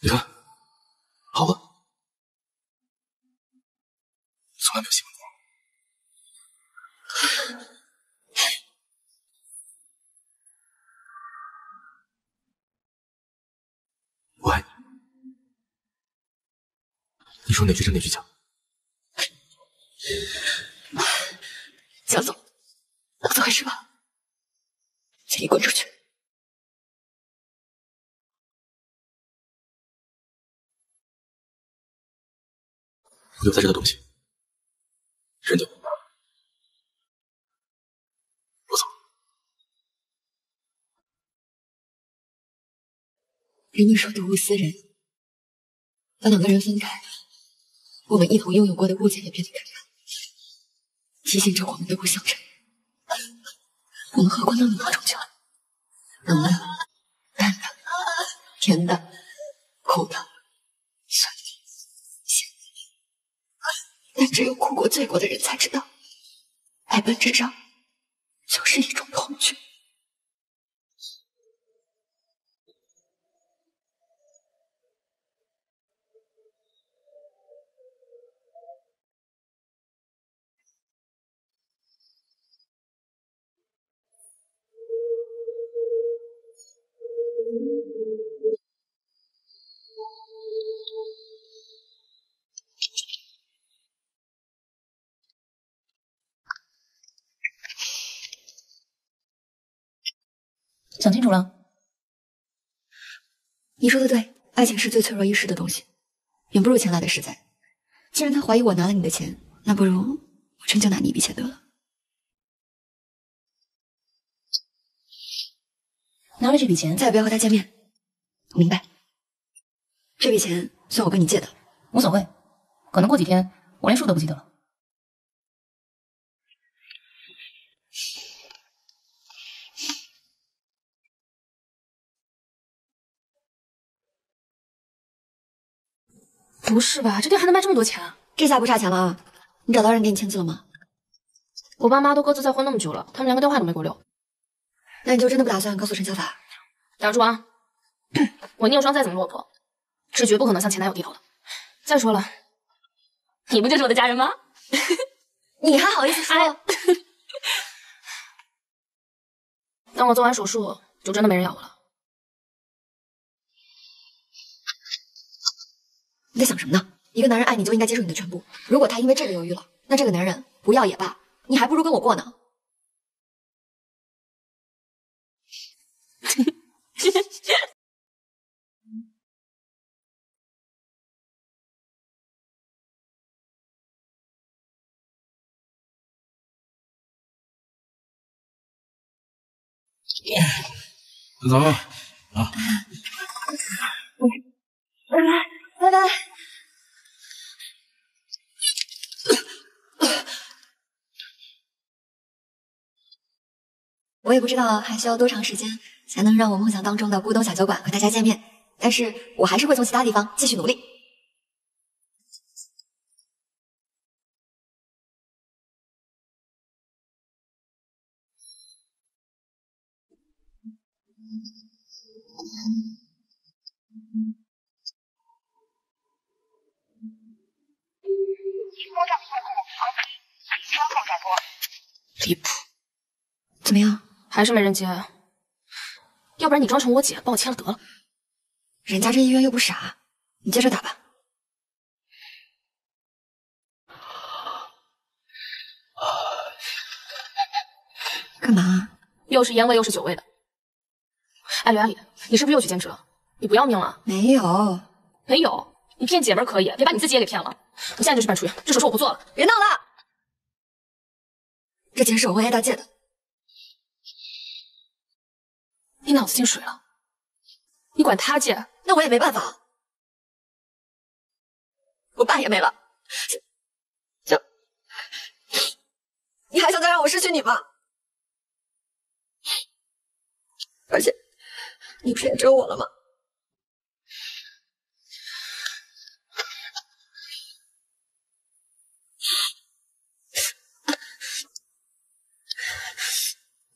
你看，好了，从来没有喜欢过。我爱你。你说哪句真哪句假？江总，老子回去吧，请你滚出去。我留在这的东西，扔掉。我走。人们说睹物思人，当两个人分开，我们一同拥有过的物件也变得可怜，提醒着我们的不相称。我们喝过那么多种酒，浓的、淡的、甜的、苦的、酸的、咸的，但只有哭过、醉过的人才知道，爱本质上就是一种恐惧。想清楚了？你说的对，爱情是最脆弱易逝的东西，远不如钱来的实在。既然他怀疑我拿了你的钱，那不如我真就拿你一笔钱得了。拿了这笔钱，再也不要和他见面。我明白，这笔钱算我跟你借的，无所谓，可能过几天我连数都不记得了。不是吧？这店还能卖这么多钱啊？这下不差钱了啊！你找到人给你签字了吗？我爸妈都各自再婚那么久了，他们连个电话都没给我留。那你就真的不打算告诉陈小法？打住啊！我宁霜再怎么落魄，是绝不可能向前男友低头的。再说了，你不就是我的家人吗？你还好意思说？等我做完手术，就真的没人要我了。你在想什么呢？一个男人爱你就应该接受你的全部，如果他因为这个犹豫了，那这个男人不要也罢，你还不如跟我过呢。走啊！拜拜。我也不知道还需要多长时间才能让我梦想当中的咕咚小酒馆和大家见面，但是我还是会从其他地方继续努力。离谱，怎么样？还是没人接？要不然你装成我姐帮我签了得了。人家这医院又不傻，你接着打吧。干嘛？又是烟味又是酒味的。哎，刘亚里，你是不是又去兼职了？你不要命了？没有，没有。你骗姐们可以，别把你自己也给骗了。我现在就去办出院，这手术我不做了。别闹了，这钱是我问 A 大借的。你脑子进水了？你管他借？那我也没办法，我爸也没了，就你还想再让我失去你吗？而且你不是也只有我了吗？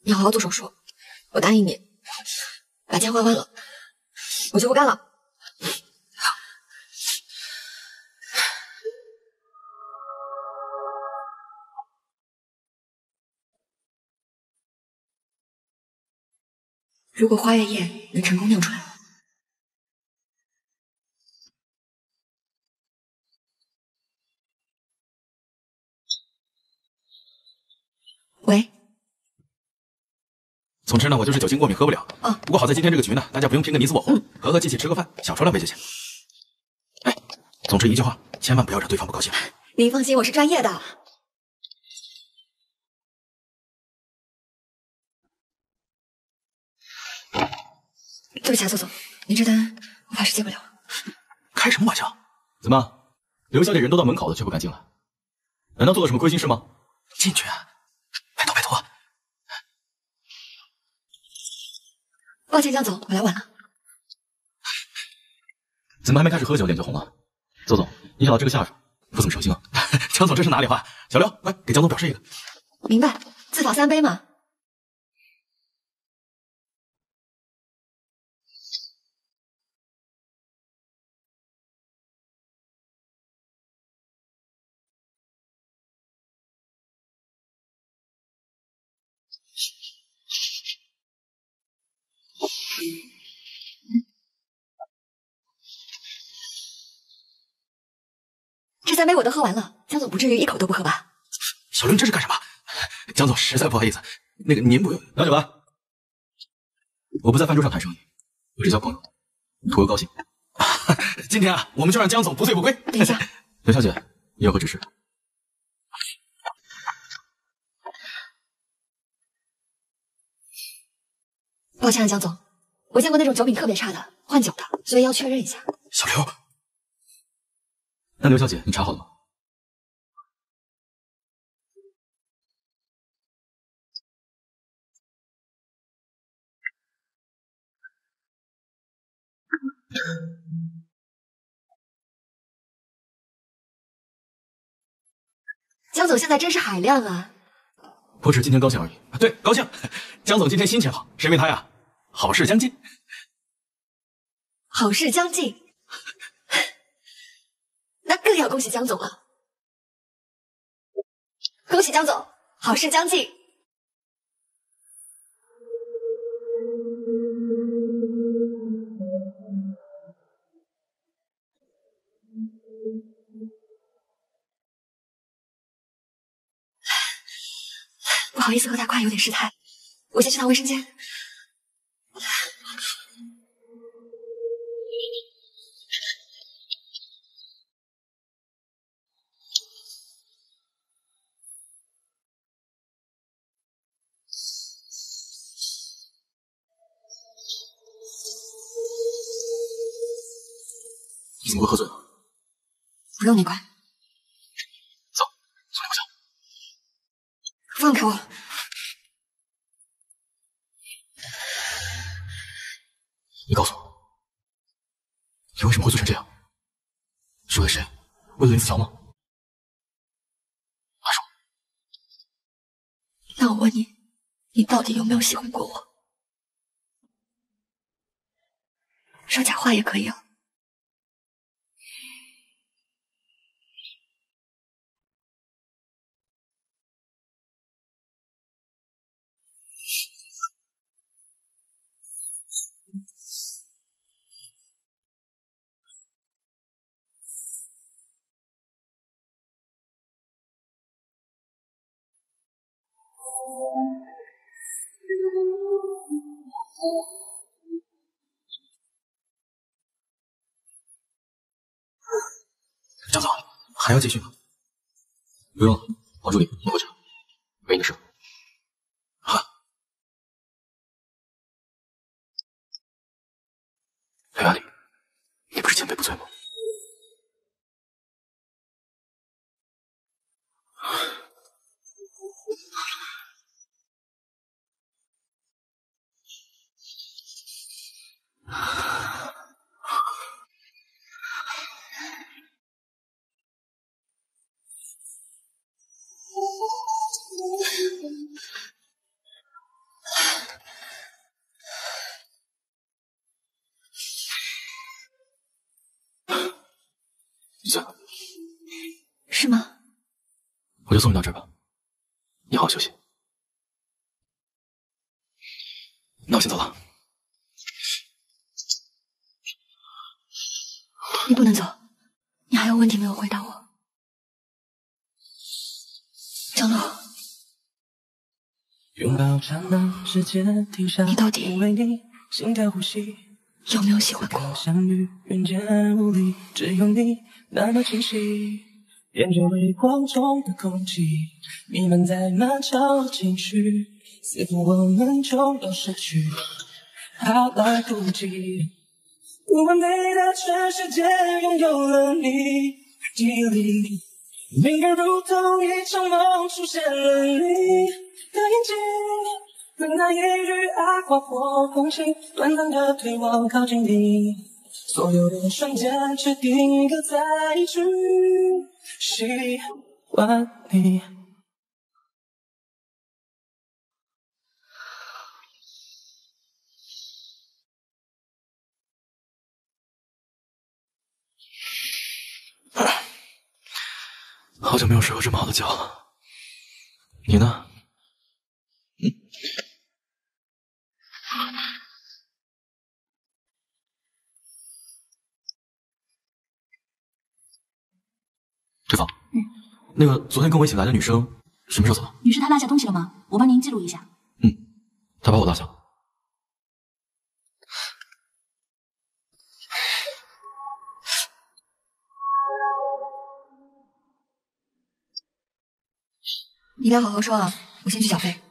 你好好做手术，我答应你，把钱还完了，我就不干了。如果花月夜能成功酿出来，喂。总之呢，我就是酒精过敏，喝不了。不过好在今天这个局呢，大家不用拼个你死我活，和和气气吃个饭，小酌2杯就行。哎，总之一句话，千万不要让对方不高兴。您放心，我是专业的。对不起啊，宋总，您这单我怕是接不了。开什么玩笑？怎么，刘小姐人都到门口了，却不敢进来？难道做了什么亏心事吗？进去啊！拜托拜托。抱歉，江总，我来晚了。怎么还没开始喝酒，脸就红了？邹总，你找到这个下属不怎么省心啊。江总这是哪里话？小刘，来给江总表示一个。明白，自讨3杯嘛。这3杯我都喝完了，江总不至于一口都不喝吧？小刘，你这是干什么？江总实在不好意思，那个您不用拿酒吧。我不在饭桌上谈生意，我是交朋友，图个高兴。今天啊，我们就让江总不醉不归。等一下，刘小姐，你有何指示？抱歉啊，江总，我见过那种酒品特别差的换酒的，所以要确认一下。小刘，那刘小姐，你查好了吗？江总现在真是海量啊！我只是今天高兴而已。对，高兴。江总今天心情好，是因为他呀，好事将近。好事将近，那更要恭喜江总了。恭喜江总，好事将近。不好意思，喝太快，有点失态，我先去趟卫生间。你怎么会喝醉了？不用你管。走，送你回家。放开我！你告诉我，你为什么会醉成这样？是为了谁？为了林思乔吗？快说！那我问你，你到底有没有喜欢过我？说假话也可以啊。江总，还要继续吗？不用了，王助理，你回去，没你的事。好。刘亚丽，你不是千杯不醉吗？你醉了？是吗？我就送你到这儿吧，你好好休息。那我先走了。你不能走，你还有问题没有回答我。江洛，拥抱刹那，时间停下，你到底因为你心跳呼吸，有没有喜欢过我？相遇人间无力，只有你那么清晰。沿着微光中的空气，弥漫在满腔情绪，似乎我们就要失去，还来不及。不完美的全世界拥有了你，记忆里每个如同一场梦，出现了你的眼睛，等待一缕爱划破空气，短暂的推我靠近你，所有的瞬间决定格在一句喜欢你。好久没有睡过这么好的觉了，你呢？对方，那个昨天跟我一起来的女生什么时候走的？女士，她落下东西了吗？我帮您记录一下。她把我落下了。你俩好好说啊，我先去缴费。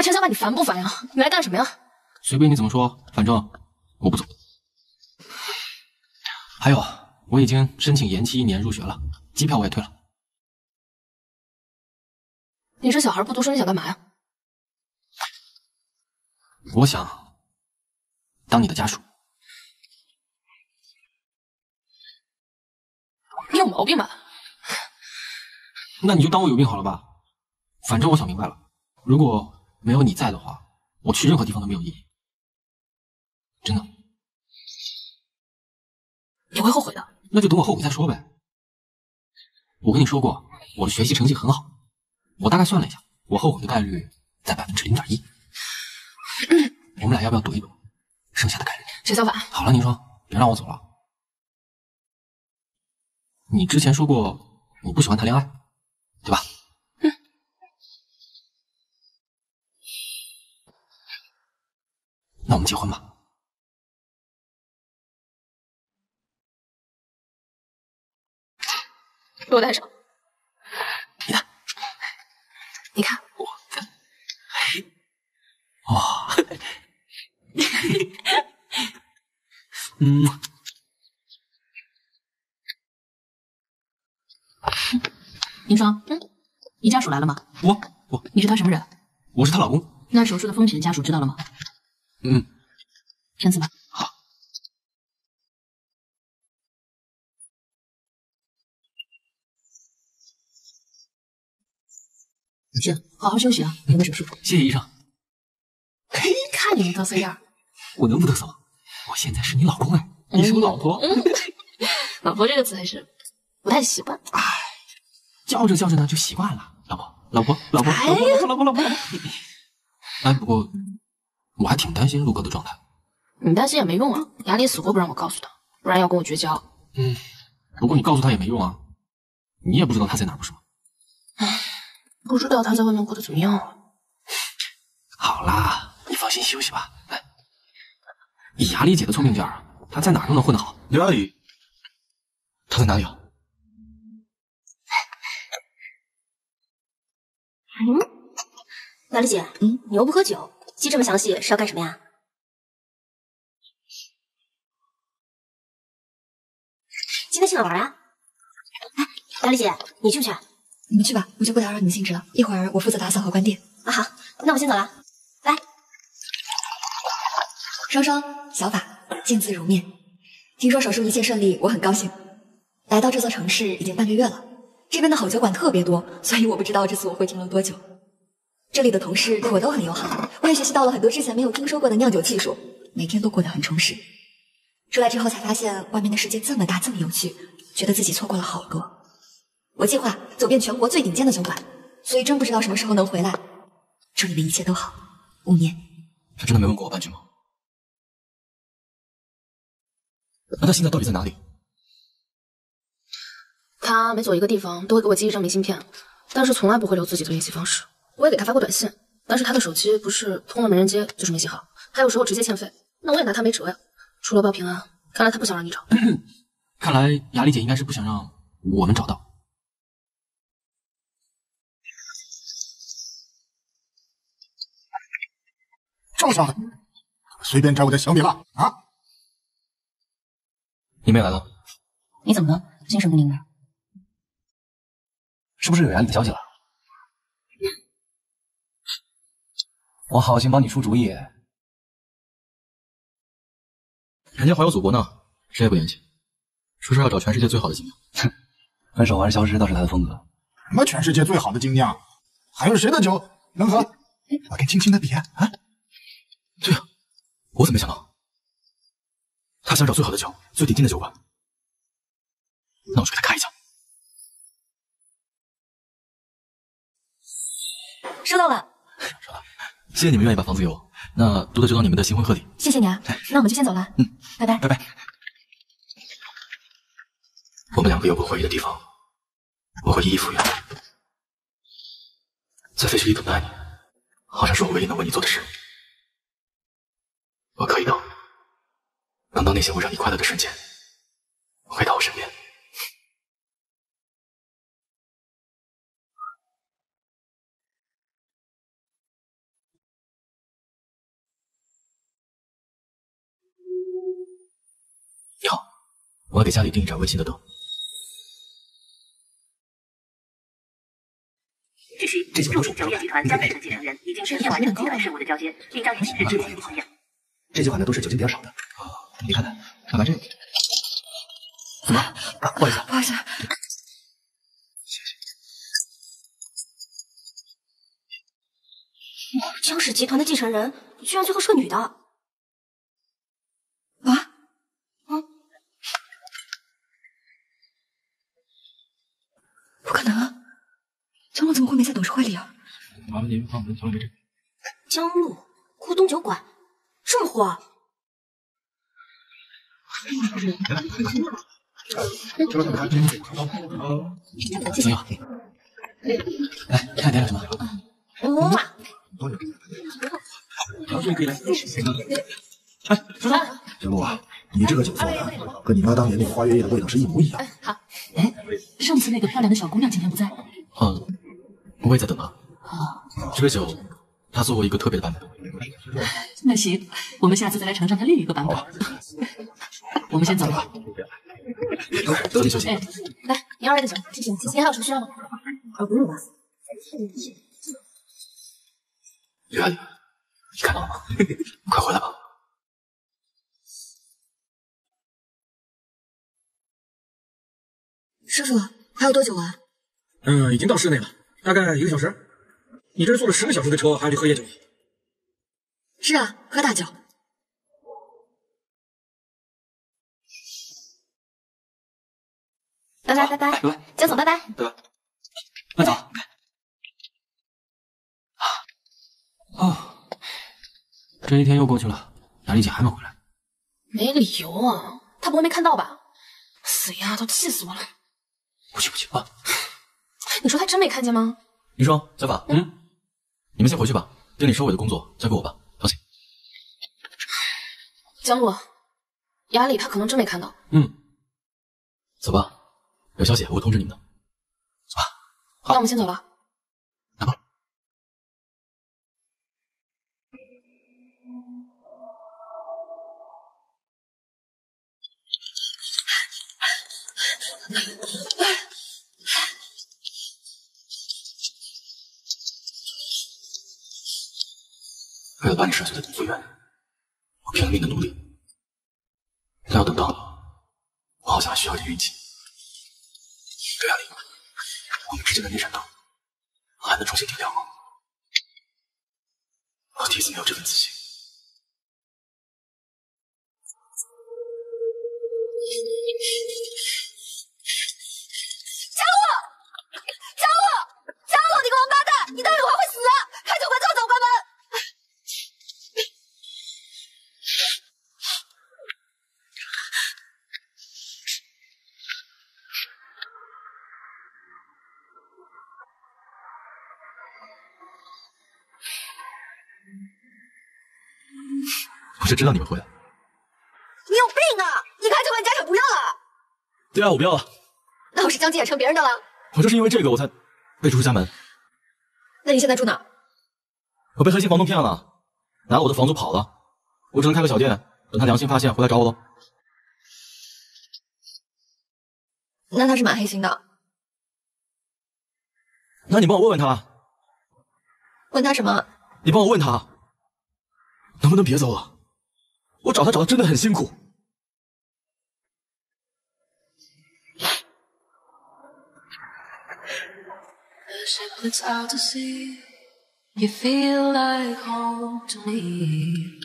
陈小法，你烦不烦呀？你来干什么呀？随便你怎么说，反正我不走。还有，我已经申请延期1年入学了，机票我也退了。你这小孩不读书，你想干嘛呀？我想当你的家属。你有毛病吧？那你就当我有病好了吧？反正我想明白了，如果没有你在的话，我去任何地方都没有意义。真的。你会后悔的。那就等我后悔再说呗。我跟你说过，我的学习成绩很好，我大概算了一下，我后悔的概率在0.1%。我们俩要不要赌一赌剩下的概率？陈小法，好了，宁霜，别让我走了。你之前说过你不喜欢谈恋爱，对吧？那我们结婚吧。给我戴上。你看，哇，宁霜，你家属来了吗？你是他什么人？我是她老公。那手术的风险家属知道了吗？签字吧。好。你去，好好休息啊，有个手术。谢谢医生。嘿，看你那嘚瑟样。我能不嘚瑟吗？我现在是你老公哎，你是我老婆。老婆这个词还是不太习惯。哎，叫着叫着呢就习惯了。老婆。哎，不过我还挺担心陆哥的状态。你担心也没用啊，雅丽死活不让我告诉他，不然要跟我绝交。不过你告诉他也没用啊，你也不知道他在哪儿，不是吗？不知道他在外面过得怎么样啊。好啦，你放心休息吧。来，以雅丽姐的聪明劲儿，她在哪儿都能混得好。刘雅丽，她在哪里啊？雅丽姐，你又不喝酒，记这么详细是要干什么呀？今天去哪玩呀？雅丽姐，你去不去？你们去吧，我就不打扰你们兴致了。一会儿我负责打扫和关店。啊好，那我先走了。来，双双、小法，见字如面。听说手术一切顺利，我很高兴。来到这座城市已经半个月了，这边的好酒馆特别多，所以我不知道这次我会停留多久。这里的同事对我都很友好，我也学习到了很多之前没有听说过的酿酒技术，每天都过得很充实。出来之后才发现外面的世界这么大，这么有趣，觉得自己错过了好多。我计划走遍全国最顶尖的酒馆，所以真不知道什么时候能回来。祝你们一切都好，5年。他真的没问过我半句吗？那他现在到底在哪里？他每走一个地方都会给我寄一张明信片，但是从来不会留自己的联系方式。我也给他发过短信，但是他的手机不是通了没人接，就是没信号，还有时候直接欠费，那我也拿他没辙呀。除了报平安，看来他不想让你找。看来雅丽姐应该是不想让我们找到。赵少，随便摘我的小米辣啊！你们也来了？你怎么了？精神不宁的？是不是有雅丽的消息了？我好心帮你出主意。人家华有祖国呢，谁也不言弃。说是要找全世界最好的精酿。分手还是消失倒是他的风格。什么全世界最好的精酿？还有谁的酒能和我跟青青的比啊？对啊，我怎么没想到？他想找最好的酒，最顶尖的酒馆。那我就给他开一枪。收到了，谢谢你们愿意把房子给我，那多多指导你们的新婚贺礼。谢谢你啊，那我们就先走了。拜拜。拜拜。我们两个有过回忆的地方，我会一一复原。在废墟里等待你，好像是我唯一能为你做的事。我可以等，等到那些会让你快乐的瞬间回到我身边。你好，我要给家里订一盏温馨的灯。据悉，著名酒业集团江氏的继承人已经深入完成集团事务的交接，并将于今日执行创业。这几款呢都是酒精比较少的。你看看，看看这个。怎么？不好意思，不好意思。江氏集团的继承人居然最后是个女的。啊？不可能啊！江路怎么会没在董事会里啊？麻烦您帮我们调一杯这个。江路咕咚酒馆这么火啊？谢谢。来，看点什么？哇！可以来。哎，说说，江路啊，你这个酒做的跟你妈当年那个花月夜的味道是一模一样。好。哎，上次那个漂亮的小姑娘今天不在。我也在等她。这杯酒，她做过一个特别的版本。那行，我们下次再来尝尝她另一个版本。我们先走了。早点休息。哎，来，02类的酒，谢谢。您还有什么需要吗？不用了。刘亚宇，你看到了吗？快回来吧。师傅，还有多久啊？已经到室内了，大概1个小时。你这是坐了10个小时的车，还要去喝夜酒？是啊，喝大酒。拜拜拜拜，江总拜拜。拜拜。慢走。这一天又过去了，雅丽姐还没回来。没理由啊，她不会没看到吧？死丫头，气死我了！不去啊！你说她真没看见吗？云霜，小法，你们先回去吧，店里收尾的工作交给我吧，放心。江路，雅丽她可能真没看到。走吧，有消息我会通知你们的。走吧。那我们先走了。来吧。为了把你生下的福缘，我拼了命的努力。但要等到我好像还需要一点运气。刘亚丽，我们之间的那盏灯还能重新点亮吗？我第一次没有这份自信。江路，你个王八蛋，你待会儿会死！开酒馆就走，关门！我就知道你会回来。你有病啊！你开酒馆家产不要了？对啊，我不要了。那我是将鸡也成别人的了？我就是因为这个我才被逐出家门。那你现在住哪儿？我被黑心房东骗了，拿了我的房租跑了，我只能开个小店，等他良心发现回来找我喽。那他是蛮黑心的。那你帮我问问他。问他什么？你帮我问他，能不能别走了？我找他找的真的很辛苦。It's hard to see. You feel like home to me.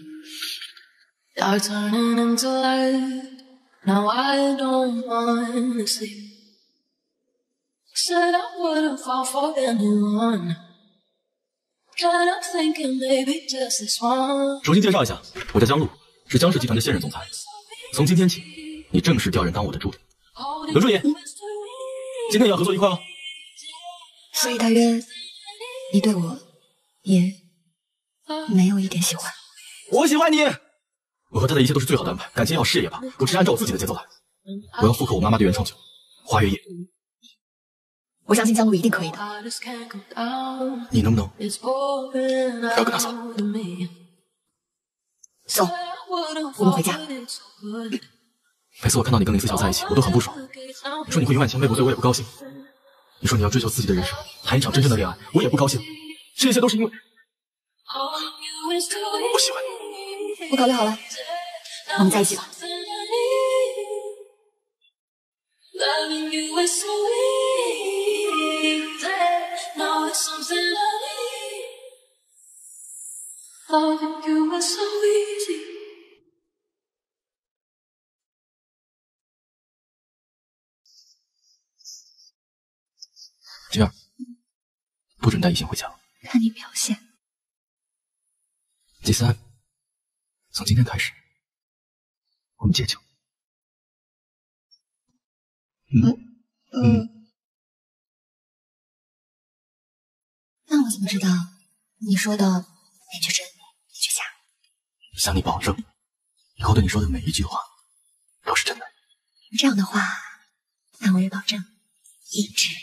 You're turning into light. Now I don't wanna sleep. Said I wouldn't fall for anyone. Kind of thinking maybe just this one. 重新介绍一下，我叫江路，是江氏集团的现任总裁。从今天起，你正式调任当我的助理。刘助理，今天也要合作愉快哦。所以大约你对我也没有一点喜欢。我喜欢你，我和他的一切都是最好的安排，感情也好，事业也罢，我只是按照我自己的节奏来。我要复刻我妈妈的原创酒，花月夜。我相信江路一定可以的。你能不能不要跟他走？走，我们回家。每次我看到你跟林思乔在一起，我都很不爽。你说你会永远千杯不醉，我也不高兴。你说你要追求自己的人生，谈一场真正的恋爱，我也不高兴。这一切都是因为我喜欢你。我考虑好了，我们在一起吧。Loving you is so easy. Now it's something I need. Loving you is so easy. 这样，不准带异性回家。看你表现。第三，从今天开始，我们戒酒。那我怎么知道你说的那句真，那句假？向你保证，以后对你说的每一句话都是真的。这样的话，那我也保证一直